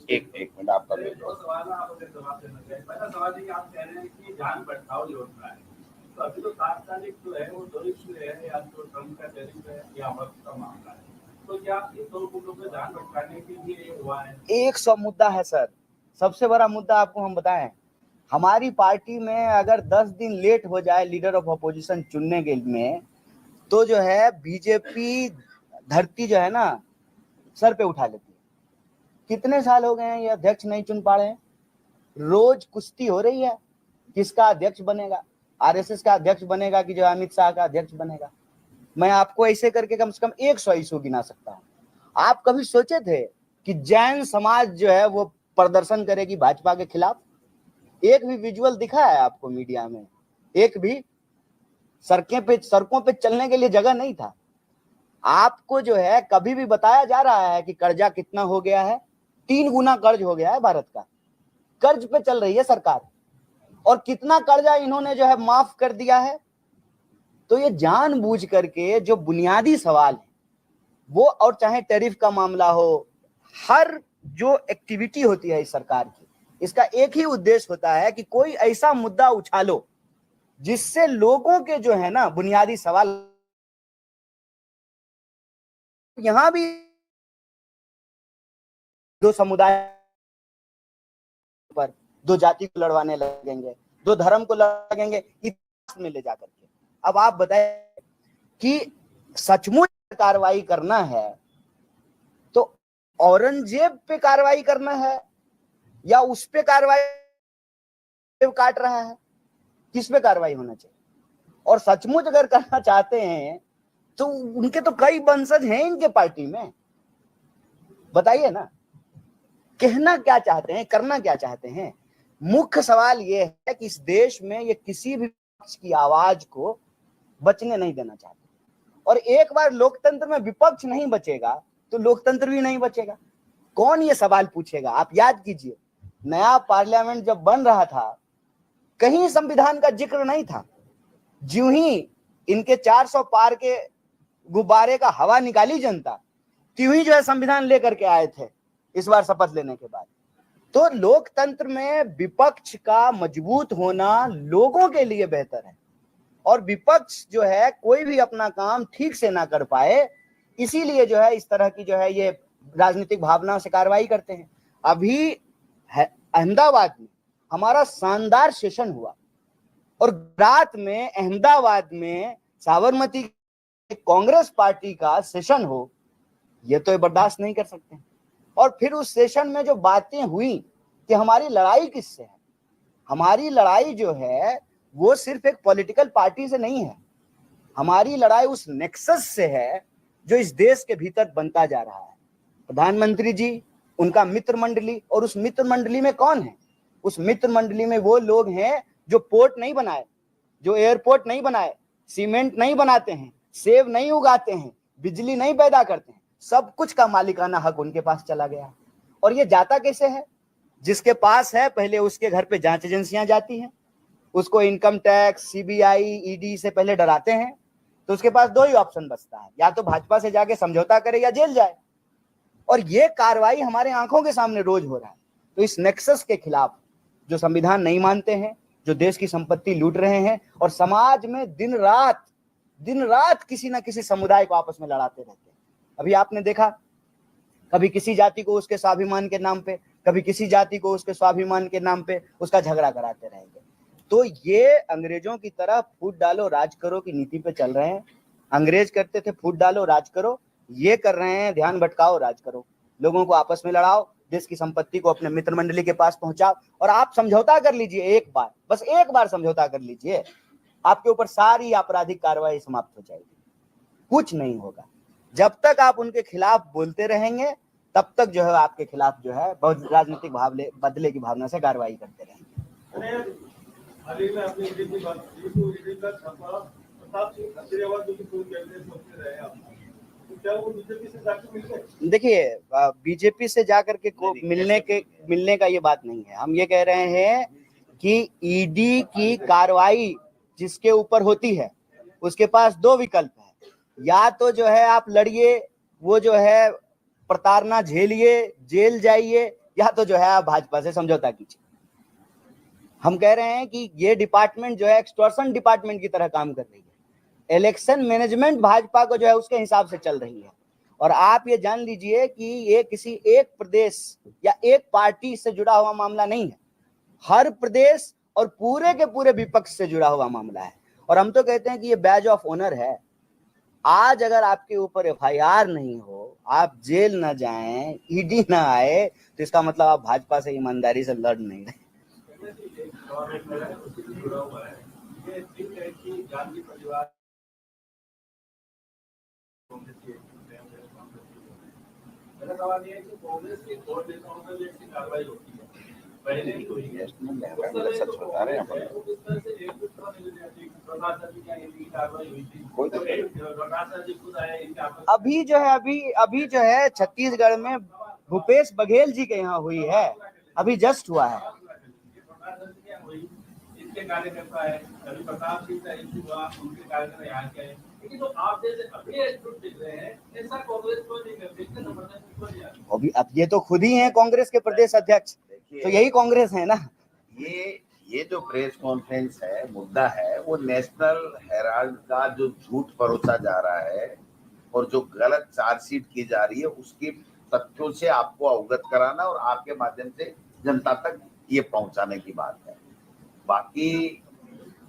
एक मिनट आपका पहला सवाल है कि आप कह रहे हैं कि जान भटकाओ योजना है, तो अभी तो तात्कालिक जो है वो 2 इश्यू है, या तो ट्रम्प का टैरिफ है या वक्त का मामला है। तो क्या इन 2 मुद्दों पर जान भटकाने के लिए ये हुआ है? 100 मुद्दा है सर। सबसे बड़ा मुद्दा आपको हम बताएं, हमारी पार्टी में अगर 10 दिन लेट हो जाए लीडर ऑफ अपोजिशन चुनने के में, तो जो है बीजेपी धरती जो है ना सर पे उठा लेती है। कितने साल हो गए हैं ये अध्यक्ष नहीं चुन पा रहे हैं। रोज कुश्ती हो रही है, किसका अध्यक्ष बनेगा, आरएसएस का अध्यक्ष बनेगा कि जो अमित शाह का अध्यक्ष बनेगा। मैं आपको ऐसे करके कम से कम 100 इशू गिना सकता हूँ। आप कभी सोचे थे कि जैन समाज जो है वो प्रदर्शन करेगी भाजपा के खिलाफ? एक भी विजुअल दिखा है आपको मीडिया में? एक भी? सड़कों पे चलने के लिए जगह नहीं था। आपको जो है कभी भी बताया जा रहा है कि कर्जा कितना हो गया है? 3 गुना कर्ज हो गया है भारत का। कर्ज पे चल रही है सरकार, और कितना कर्जा इन्होंने जो है माफ कर दिया है। तो ये जानबूझ करके जो बुनियादी सवाल है वो, और चाहे टैरिफ का मामला हो, हर जो एक्टिविटी होती है इस सरकार की, इसका एक ही उद्देश्य होता है कि कोई ऐसा मुद्दा उछालो जिससे लोगों के जो है ना बुनियादी सवाल। यहां भी 2 समुदाय पर 2 जाति को लड़वाने लगेंगे, 2 धर्म को लगेंगे, इतिहास में ले जाकर के। अब आप बताएं कि सचमुच कार्रवाई करना है तो औरंगजेब पे कार्रवाई करना है या उस पे कार्रवाई काट रहा है? किस पे कार्रवाई होना चाहिए? और सचमुच अगर करना चाहते हैं तो उनके तो कई वंशज हैं इनके पार्टी में, बताइए ना। कहना क्या चाहते हैं, करना क्या चाहते हैं? मुख्य सवाल यह है कि इस देश में ये किसी भी पक्ष की आवाज को बचने नहीं देना चाहते। और एक बार लोकतंत्र में विपक्ष नहीं बचेगा तो लोकतंत्र भी नहीं बचेगा। कौन ये सवाल पूछेगा? आप याद कीजिए, नया पार्लियामेंट जब बन रहा था कहीं संविधान का जिक्र नहीं था। ज्यों ही इनके 400 पार के गुब्बारे का हवा निकाली जनता, त्यों ही जो है संविधान लेकर के आए थे इस बार शपथ लेने के बाद। तो लोकतंत्र में विपक्ष का मजबूत होना लोगों के लिए बेहतर है, और विपक्ष जो है कोई भी अपना काम ठीक से ना कर पाए, इसीलिए जो है इस तरह की जो है ये राजनीतिक भावना से कार्रवाई करते हैं। अभी अहमदाबाद में हमारा शानदार सेशन हुआ, और रात में अहमदाबाद में साबरमती कांग्रेस पार्टी का सेशन हो, ये तो बर्दाश्त नहीं कर सकते। और फिर उस सेशन में जो बातें हुई कि हमारी लड़ाई किससे है, हमारी लड़ाई जो है वो सिर्फ एक पॉलिटिकल पार्टी से नहीं है, हमारी लड़ाई उस नेक्सस से है जो इस देश के भीतर बनता जा रहा है। प्रधानमंत्री जी, उनका मित्र मंडली, और उस मित्र मंडली में कौन है? उस मित्र मंडली में वो लोग हैं जो पोर्ट नहीं बनाए, जो एयरपोर्ट नहीं बनाए, सीमेंट नहीं बनाते हैं, सेब नहीं उगाते हैं, बिजली नहीं पैदा करते हैं, सब कुछ का मालिकाना हक उनके पास चला गया। और ये जाता कैसे है? जिसके पास है पहले उसके घर पे जांच एजेंसियां जाती हैं, उसको इनकम टैक्स, सीबीआई, ईडी से पहले डराते हैं, तो उसके पास दो ही ऑप्शन बचता है, या तो भाजपा से जाके समझौता करे या जेल जाए। और ये कार्रवाई हमारे आंखों के सामने रोज हो रहा है। तो इस नेक्सस के खिलाफ जो संविधान नहीं मानते हैं, जो देश की संपत्ति लूट रहे हैं, और समाज में दिन रात किसी ना किसी समुदाय को आपस में लड़ाते रहते हैं। अभी आपने देखा, कभी किसी जाति को उसके स्वाभिमान के नाम पे, कभी किसी जाति को उसके स्वाभिमान के नाम पे उसका झगड़ा कराते रहेंगे। तो ये अंग्रेजों की तरह फूट डालो राज करो की नीति पे चल रहे हैं। अंग्रेज करते थे फूट डालो राज करो, ये कर रहे हैं ध्यान भटकाओ राज करो, लोगों को आपस में लड़ाओ, देश की संपत्ति को अपने मित्र मंडली के पास पहुंचाओ, और आप समझौता कर लीजिए एक बार, बस एक बार समझौता कर लीजिए, आपके ऊपर सारी आपराधिक कार्रवाई समाप्त हो जाएगी। कुछ नहीं होगा। जब तक आप उनके खिलाफ बोलते रहेंगे तब तक जो है आपके खिलाफ जो है बहुत राजनीतिक बदले की भावना से कार्रवाई करते रहेंगे। हाल ही में आपने ईडी की बात की, तो ईडी का छापा प्रताप सिंह खजूरिया जो कि पूर्व कैबिनेट मंत्री रहे आप, तो क्या वो बीजेपी से जाकर मिल गए? देखिए, बीजेपी से जाकर के मिलने का ये बात नहीं है। हम ये कह रहे हैं कि ईडी की कार्रवाई जिसके ऊपर होती है उसके पास दो विकल्प है, या तो जो है आप लड़िए, वो जो है प्रताड़ना झेलिए, जेल जाइए, या तो जो है आप भाजपा से समझौता कीजिए। हम कह रहे हैं कि ये डिपार्टमेंट जो है एक्सटॉर्शन डिपार्टमेंट की तरह काम कर रही है। इलेक्शन मैनेजमेंट भाजपा को जो है उसके हिसाब से चल रही है, और आप ये जान लीजिए कि ये किसी एक प्रदेश या एक पार्टी से जुड़ा हुआ मामला नहीं है, हर प्रदेश और पूरे के पूरे विपक्ष से जुड़ा हुआ मामला है। और हम तो कहते हैं कि ये बैज ऑफ ऑनर है। आज अगर आपके ऊपर एफआईआर नहीं हो, आप जेल ना जाएं, ईडी ना आए, तो इसका मतलब आप भाजपा से ईमानदारी से लड़ नहीं रहे। गांधी परिवार सवाल ये है कि कांग्रेस के दो नेताओं पर जो ऐसी कार्रवाई होती है, पहले ही हुई है, सच बता रहे हैं इस तरह से एक दूसरा नहीं जाती, प्रशासन की क्या इनकी कार्रवाई हुई थी, प्रशासन जी खुद आए इनके आपस अभी जो है छत्तीसगढ़ में भूपेश बघेल जी के यहाँ हुई है, अभी जस्ट हुआ है। इसके कार्यकर्ता है, कभी प्रताप सिंह का इश्यू हुआ, उनके कार्यकर्ता यहाँ के हैं, लेकिन तो आप जैसे अपने एस्टूडेंट दिख रहे हैं, ऐसा कांग्रेस को नहीं करते, इसका समर्थन क्यों नहीं? अभी अब ये तो खुद ही हैं कांग्रेस के प्रदेश अध्यक्ष, तो यही कांग्रेस है ना। ये जो प्रेस कॉन्फ्रेंस है, मुद्दा है, वो नेशनल हेराल्ड का जो झूठ परोसा जा रहा है और जो गलत चार्जशीट की जा रही है, उसके तथ्यों से आपको अवगत कराना और आपके माध्यम से जनता तक ये पहुंचाने की बात है। बाकी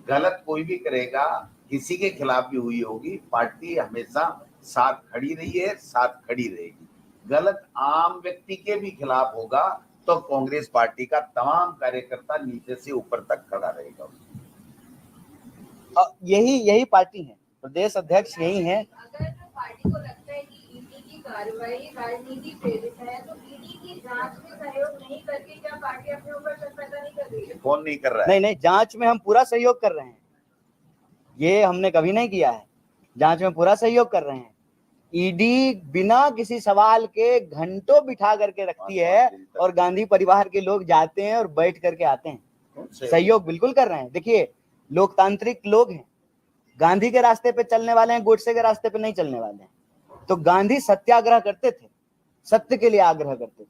गलत कोई भी करेगा, किसी के खिलाफ भी हुई होगी, पार्टी हमेशा साथ खड़ी रही है, साथ खड़ी रहेगी। गलत आम व्यक्ति के भी खिलाफ होगा तो कांग्रेस पार्टी का तमाम कार्यकर्ता नीचे से ऊपर तक खड़ा रहेगा। यही पार्टी है, प्रदेश अध्यक्ष यही है। अगर पार्टी को लगता है कि ईडी की कार्रवाई राजनीति प्रेरित है, तो ईडी की जांच में सहयोग नहीं करके क्या पार्टी अपने ऊपर शक पैदा नहीं कर रही है? कौन नहीं कर रहा है? नहीं, जांच में हम पूरा सहयोग कर रहे हैं, ये हमने कभी नहीं किया है। जांच में पूरा सहयोग कर रहे हैं। ईडी बिना किसी सवाल के घंटों बिठा करके रखती है और गांधी परिवार के लोग जाते हैं और बैठ करके आते हैं। सहयोग बिल्कुल कर रहे हैं। देखिए, लोकतांत्रिक लोग हैं, गांधी के रास्ते पे चलने वाले हैं, गोडसे के रास्ते पे नहीं चलने वाले हैं। तो गांधी सत्याग्रह करते थे, सत्य के लिए आग्रह करते थे।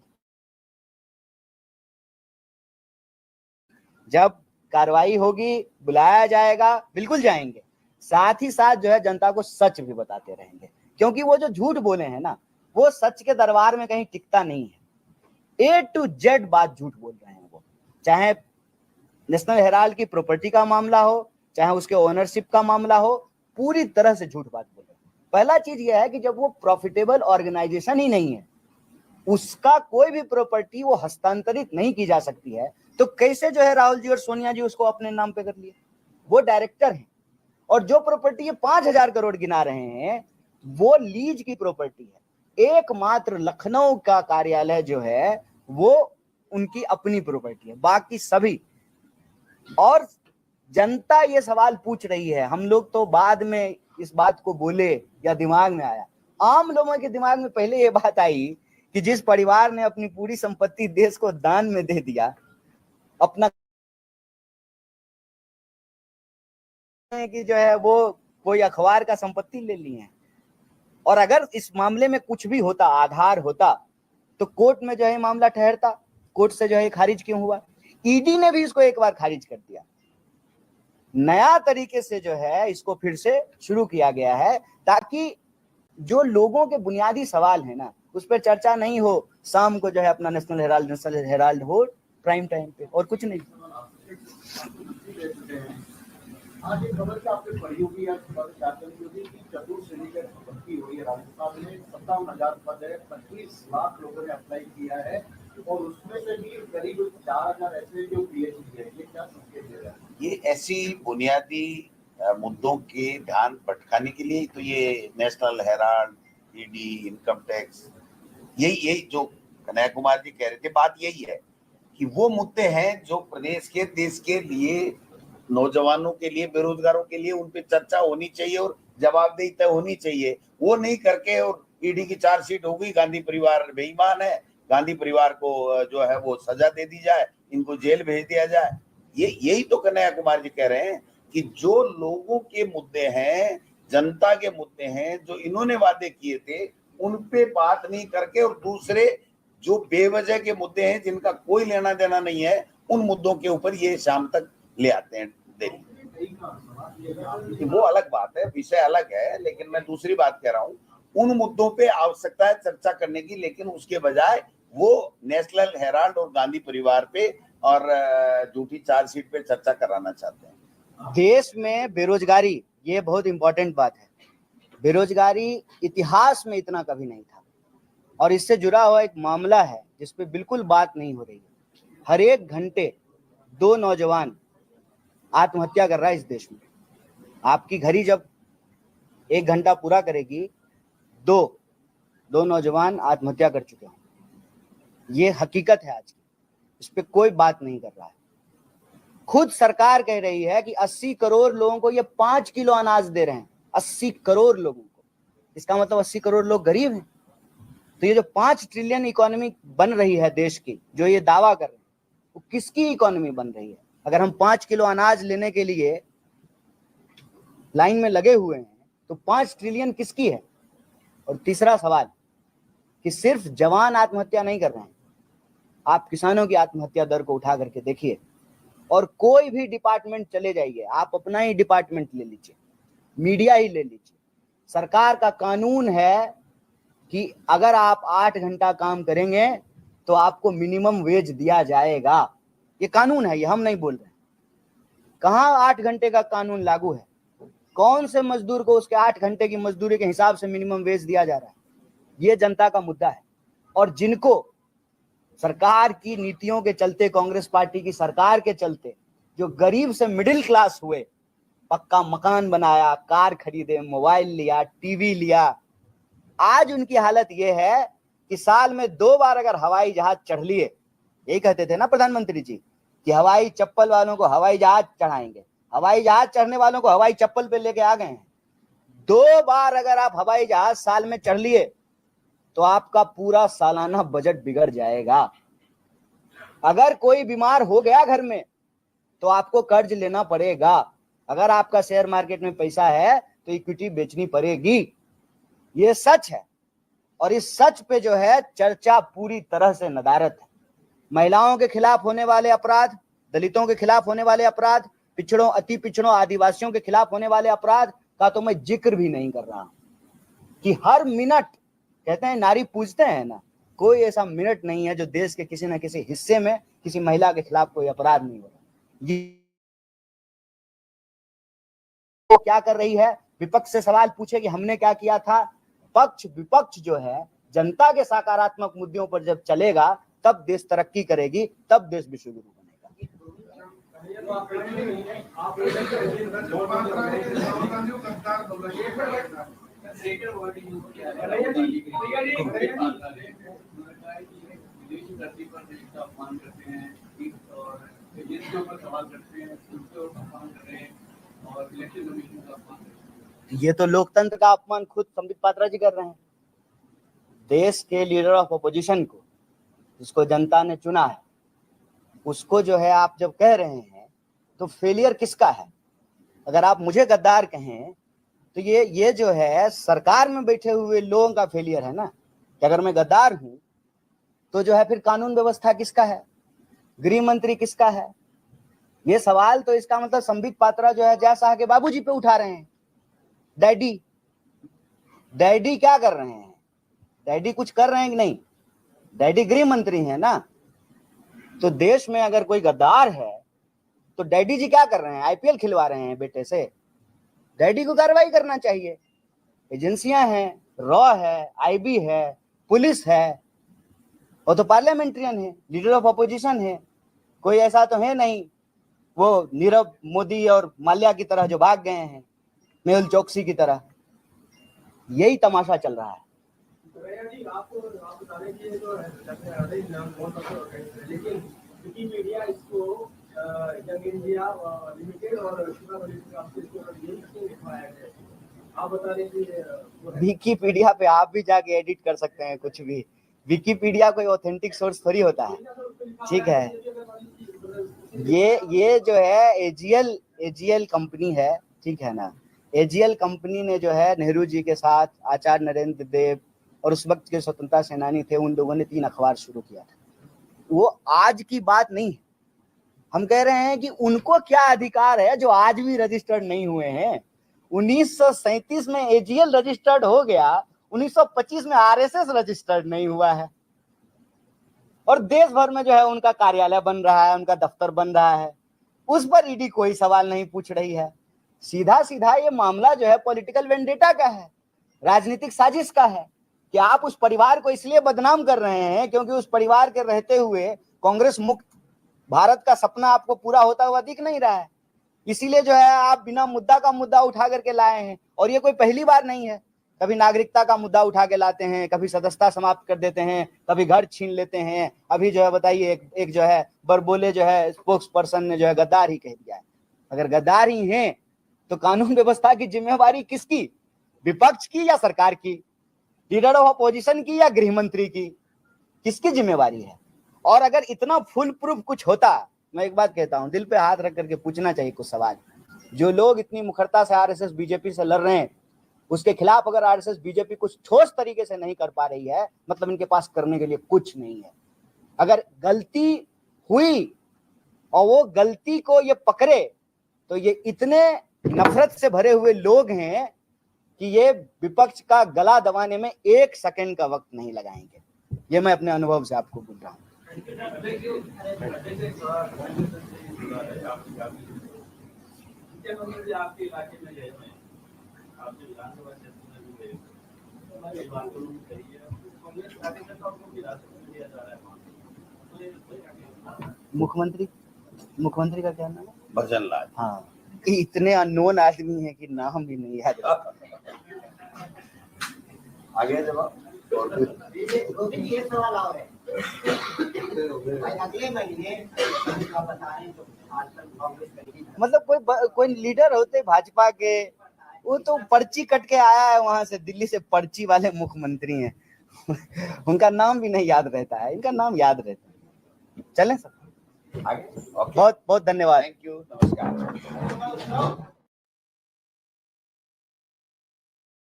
जब कार्रवाई होगी, बुलाया जाएगा, बिल्कुल जाएंगे। साथ ही साथ जो है जनता को सच भी बताते रहेंगे, क्योंकि वो जो झूठ बोले हैं ना, वो सच के दरबार में कहीं टिकता नहीं है। A to Z बात झूठ बोल रहे हैं वो, चाहे नेशनल हेराल्ड की प्रॉपर्टी का मामला हो, चाहे उसके ओनरशिप का मामला हो, पूरी तरह से झूठ बात बोल रहे हैं। पहला चीज यह है कि जब वो प्रॉफिटेबल ऑर्गेनाइजेशन ही नहीं है, उसका कोई भी प्रॉपर्टी वो हस्तांतरित नहीं की जा सकती है, तो कैसे जो है राहुल जी और सोनिया जी उसको अपने नाम पे कर लिए? वो डायरेक्टर हैं, और जो प्रॉपर्टी ये 5,000 करोड़ गिना रहे हैं वो लीज की प्रॉपर्टी है। एकमात्र लखनऊ का कार्यालय जो है वो उनकी अपनी प्रॉपर्टी है, बाकी सभी। और जनता ये सवाल पूछ रही है, हम लोग तो बाद में इस बात को बोले या दिमाग में आया, आम लोगों के दिमाग में पहले ये बात आई कि जिस परिवार ने अपनी पूरी संपत्ति देश को दान में दे दिया, अपना कि जो है वो कोई अखबार का संपत्ति ले ली है, और अगर इस मामले में कुछ भी होता, आधार होता, तो कोर्ट में जो है मामला ठहरता, कोर्ट से जो है खारिज क्यों हुआ? ईडी ने भी इसको एक बार खारिज कर दिया। नया तरीके से जो है इसको फिर से शुरू किया गया है, ताकि जो लोगों के बुनियादी सवाल है ना, उस पर चर्चा नहीं हो। शाम को जो है अपना नेशनल हेराल्ड हो प्राइम टाइम पे, और कुछ नहीं। आज एक खबर की आपने पढ़ी होगी या जानकारी होगी कि चतुर्श्रेणी की भर्ती हुई है राजस्थान में। 57,000 पद है, 25 लाख लोगों ने अप्लाई किया है, और उसमें से भी करीब 4,000 ऐसे जो पीएचडी है। ये क्या संकेत दे रहा है? ये ऐसी बुनियादी मुद्दों के ध्यान भटकाने के लिए तो ये national Herald, ED, income tax, यही जो कन्हैया कुमार जी कह रहे थे, बात यही है कि वो मुद्दे हैं जो प्रदेश के, देश के लिए, नौजवानों के लिए, बेरोजगारों के लिए, उन पे चर्चा होनी चाहिए और जवाबदेही तय होनी चाहिए। वो नहीं करके और ईडी की चार्जशीट हो गई, गांधी परिवार बेईमान है, गांधी परिवार को जो है वो सजा दे दी जाए, इनको जेल भेज दिया जाए। यही तो कन्हैया कुमार जी कह रहे हैं कि जो लोगों के मुद्दे हैं, जनता के मुद्दे हैं, जो इन्होंने वादे किए थे, उन पे बात नहीं करके और दूसरे जो बेवजह के मुद्दे हैं, जिनका कोई लेना देना नहीं है, उन मुद्दों के ऊपर ये शाम तक ले आते हैं दिल्ली। वो अलग बात है, विषय अलग है, लेकिन मैं दूसरी बात कह रहा हूँ, उन मुद्दों पे आवश्यकता है चर्चा करने की, लेकिन उसके बजाय वो नेशनल हेराल्ड और गांधी परिवार पे और झूठी चार्जशीट पे चर्चा कराना चाहते हैं। देश में बेरोजगारी, ये बहुत इंपॉर्टेंट बात है। बेरोजगारी इतिहास में इतना कभी नहीं था, और इससे जुड़ा हुआ एक मामला है जिसपे बिल्कुल बात नहीं हो रही है। हर एक घंटे 2 नौजवान आत्महत्या कर रहा है इस देश में। आपकी घड़ी जब 1 घंटा पूरा करेगी, दो नौजवान आत्महत्या कर चुके हैं। ये हकीकत है आज की, इस पे कोई बात नहीं कर रहा है। खुद सरकार कह रही है कि 80 करोड़ लोगों को ये 5 किलो अनाज दे रहे हैं, 80 करोड़ लोगों को। इसका मतलब 80 करोड़ लोग गरीब हैं। तो ये जो 5 ट्रिलियन इकोनॉमी बन रही है देश की, जो ये दावा कर रहे हैं, वो किसकी इकोनॉमी बन रही है? अगर हम 5 किलो अनाज लेने के लिए लाइन में लगे हुए हैं, तो 5 ट्रिलियन किसकी है? और तीसरा सवाल कि सिर्फ जवान आत्महत्या नहीं कर रहे हैं, आप किसानों की आत्महत्या दर को उठा करके देखिए, और कोई भी डिपार्टमेंट चले जाइए, आप अपना ही डिपार्टमेंट ले लीजिए, मीडिया ही ले लीजिए। सरकार का कानून है कि अगर आप 8 घंटा काम करेंगे तो आपको मिनिमम वेज दिया जाएगा। ये कानून है, ये हम नहीं बोल रहे। कहाँ 8 घंटे का कानून लागू है? कौन से मजदूर को उसके 8 घंटे की मजदूरी के हिसाब से मिनिमम वेज दिया जा रहा है? ये जनता का मुद्दा है। और जिनको सरकार की नीतियों के चलते, कांग्रेस पार्टी की सरकार के चलते, जो गरीब से मिडिल क्लास हुए, पक्का मकान बनाया, कार खरीदे, मोबाइल लिया, टीवी लिया, आज उनकी हालत यह है कि साल में 2 बार अगर हवाई जहाज चढ़ लिए, यही कहते थे ना प्रधानमंत्री जी कि हवाई चप्पल वालों को हवाई जहाज चढ़ाएंगे, हवाई जहाज चढ़ने वालों को हवाई चप्पल पे लेके आ गए हैं। 2 बार अगर आप हवाई जहाज साल में चढ़ लिए तो आपका पूरा सालाना बजट बिगड़ जाएगा। अगर कोई बीमार हो गया घर में तो आपको कर्ज लेना पड़ेगा। अगर आपका शेयर मार्केट में पैसा है तो इक्विटी बेचनी पड़ेगी। ये सच है, और इस सच पे जो है चर्चा पूरी तरह से नदारत है। महिलाओं के खिलाफ होने वाले अपराध, दलितों के खिलाफ होने वाले अपराध, पिछड़ों, अति पिछड़ों, आदिवासियों के खिलाफ होने वाले अपराध का तो मैं जिक्र भी नहीं कर रहा हूं कि हर मिनट, कहते हैं नारी पूजते हैं ना, कोई ऐसा मिनट नहीं है जो देश के किसी न किसी हिस्से में किसी महिला के खिलाफ कोई अपराध नहीं हो रहा। ये तो क्या कर रही है, विपक्ष से सवाल पूछे कि हमने क्या किया था। पक्ष विपक्ष जो है जनता के सकारात्मक मुद्दों पर जब चलेगा तब देश तरक्की करेगी, तब देश विश्वगुरु बनेगा। विदेशी धरती पर देश का अपमान करते हैं और एजेंसियों पर सवाल करते हैं, उनके अपमान कर रहे हैं और इलेक्शन कमीशन का अपमान कर रहे हैं। ये तो लोकतंत्र का अपमान खुद संबित पात्रा जी कर रहे हैं। देश के लीडर ऑफ अपोजिशन को, जिसको जनता ने चुना है, उसको जो है आप जब कह रहे हैं तो फेलियर किसका है? अगर आप मुझे गद्दार कहें तो ये जो है सरकार में बैठे हुए लोगों का फेलियर है ना, कि अगर मैं गद्दार हूं तो जो है फिर कानून व्यवस्था किसका है, गृह मंत्री किसका है? ये सवाल तो इसका मतलब संबित पात्रा जो है जय शाह के बाबूजी पे उठा रहे हैं। डैडी क्या कर रहे हैं? डैडी कुछ कर रहे हैं कि नहीं? डैडी गृह मंत्री है ना। तो देश में अगर कोई गद्दार है तो डैडी जी क्या कर रहे हैं? आईपीएल खिलवा रहे हैं बेटे से। डैडी को कार्रवाई करना चाहिए। एजेंसियां हैं, रॉ है, आईबी है, पुलिस है, वो तो पार्लियामेंट्रियन है, लीडर ऑफ अपोजिशन है। कोई ऐसा तो है नहीं वो नीरव मोदी और माल्या की तरह जो भाग गए हैं, मेहुल चौकसी की तरह। यही तमाशा चल रहा है। आप बता रहे कि जो लेकिन विकिमीडिया इसको यंग इंडिया लिमिटेड और आप बता रहे कि विकिपीडिया पे आप भी जाके एडिट कर सकते हैं कुछ भी। विकिपीडिया कोई ऑथेंटिक सोर्स थोड़ी होता है, ठीक है। ये जो है एजीएल कंपनी है, ठीक है ना। एजीएल कंपनी ने जो है नेहरू जी के साथ आचार्य नरेंद्र देव और उस वक्त के स्वतंत्रता सेनानी थे, उन लोगों ने 3 अखबार शुरू किया था। वो आज की बात नहीं है। हम कह रहे हैं कि उनको क्या अधिकार है जो आज भी रजिस्टर्ड नहीं हुए हैं। 1937 में एजीएल रजिस्टर्ड हो गया, 1925 में आरएसएस रजिस्टर्ड नहीं हुआ है, और देश भर में जो है उनका कार्यालय बन रहा है, उनका दफ्तर बन रहा है। उस पर ईडी कोई सवाल नहीं पूछ रही है। सीधा सीधा ये मामला जो है पॉलिटिकल वेंडेटा का है, राजनीतिक साजिश का है, कि आप उस परिवार को इसलिए बदनाम कर रहे हैं क्योंकि उस परिवार के रहते हुए कांग्रेस मुक्त भारत का सपना आपको पूरा होता हुआ दिख नहीं रहा है। इसीलिए जो है आप बिना मुद्दा का मुद्दा उठा करके लाए हैं। और ये कोई पहली बार नहीं है। कभी नागरिकता का मुद्दा उठा के लाते हैं, कभी सदस्यता समाप्त कर देते हैं, कभी घर छीन लेते हैं। अभी जो है बताइए एक जो है बरबोले जो है स्पोक्स पर्सन ने जो है गद्दार ही कह दिया है। अगर गद्दार ही हैं तो कानून व्यवस्था की जिम्मेवारी किसकी? विपक्ष की या सरकार की? लीडर ऑफ अपोजिशन की या गृह मंत्री की? किसकी जिम्मेवारी है? और अगर इतना फुल प्रूफ कुछ होता, मैं एक बात कहता हूं, दिल पे हाथ रख करके पूछना चाहिए कुछ सवाल। जो लोग इतनी मुखरता से आरएसएस बीजेपी से लड़ रहे हैं, उसके खिलाफ अगर आरएसएस बीजेपी कुछ ठोस तरीके से नहीं कर पा रही है, मतलब इनके पास करने के लिए कुछ नहीं है। अगर गलती हुई और वो गलती को ये पकड़े तो ये इतने नफरत से भरे हुए लोग हैं कि ये विपक्ष का गला दबाने में 1 सेकंड का वक्त नहीं लगाएंगे। ये मैं अपने अनुभव से आपको बोल रहा हूँ। आपके इलाके में गए हैं, आपके विधानसभा क्षेत्र में भी गए, हमारी बातों में कही है, कांग्रेस कार्यकर्ताओं को भी हिरासत में लिया जा रहा है। मुख्यमंत्री का क्या नाम है? भजन लाल। हाँ, इतने अननोन आदमी है कि नाम भी नहीं याद। आगे जवाब ये सवाल और है, अगले महीने बता रहे तो आजकल कांग्रेस करेगी, मतलब कोई लीडर होते भाजपा के, वो तो पर्ची कट के आया है वहां से, दिल्ली से पर्ची वाले मुख्यमंत्री हैं। उनका नाम भी नहीं याद रहता है, इनका नाम याद रहता है। चलें सर, आगे। बहुत बहुत धन्यवाद। थैंक यू, नमस्कार।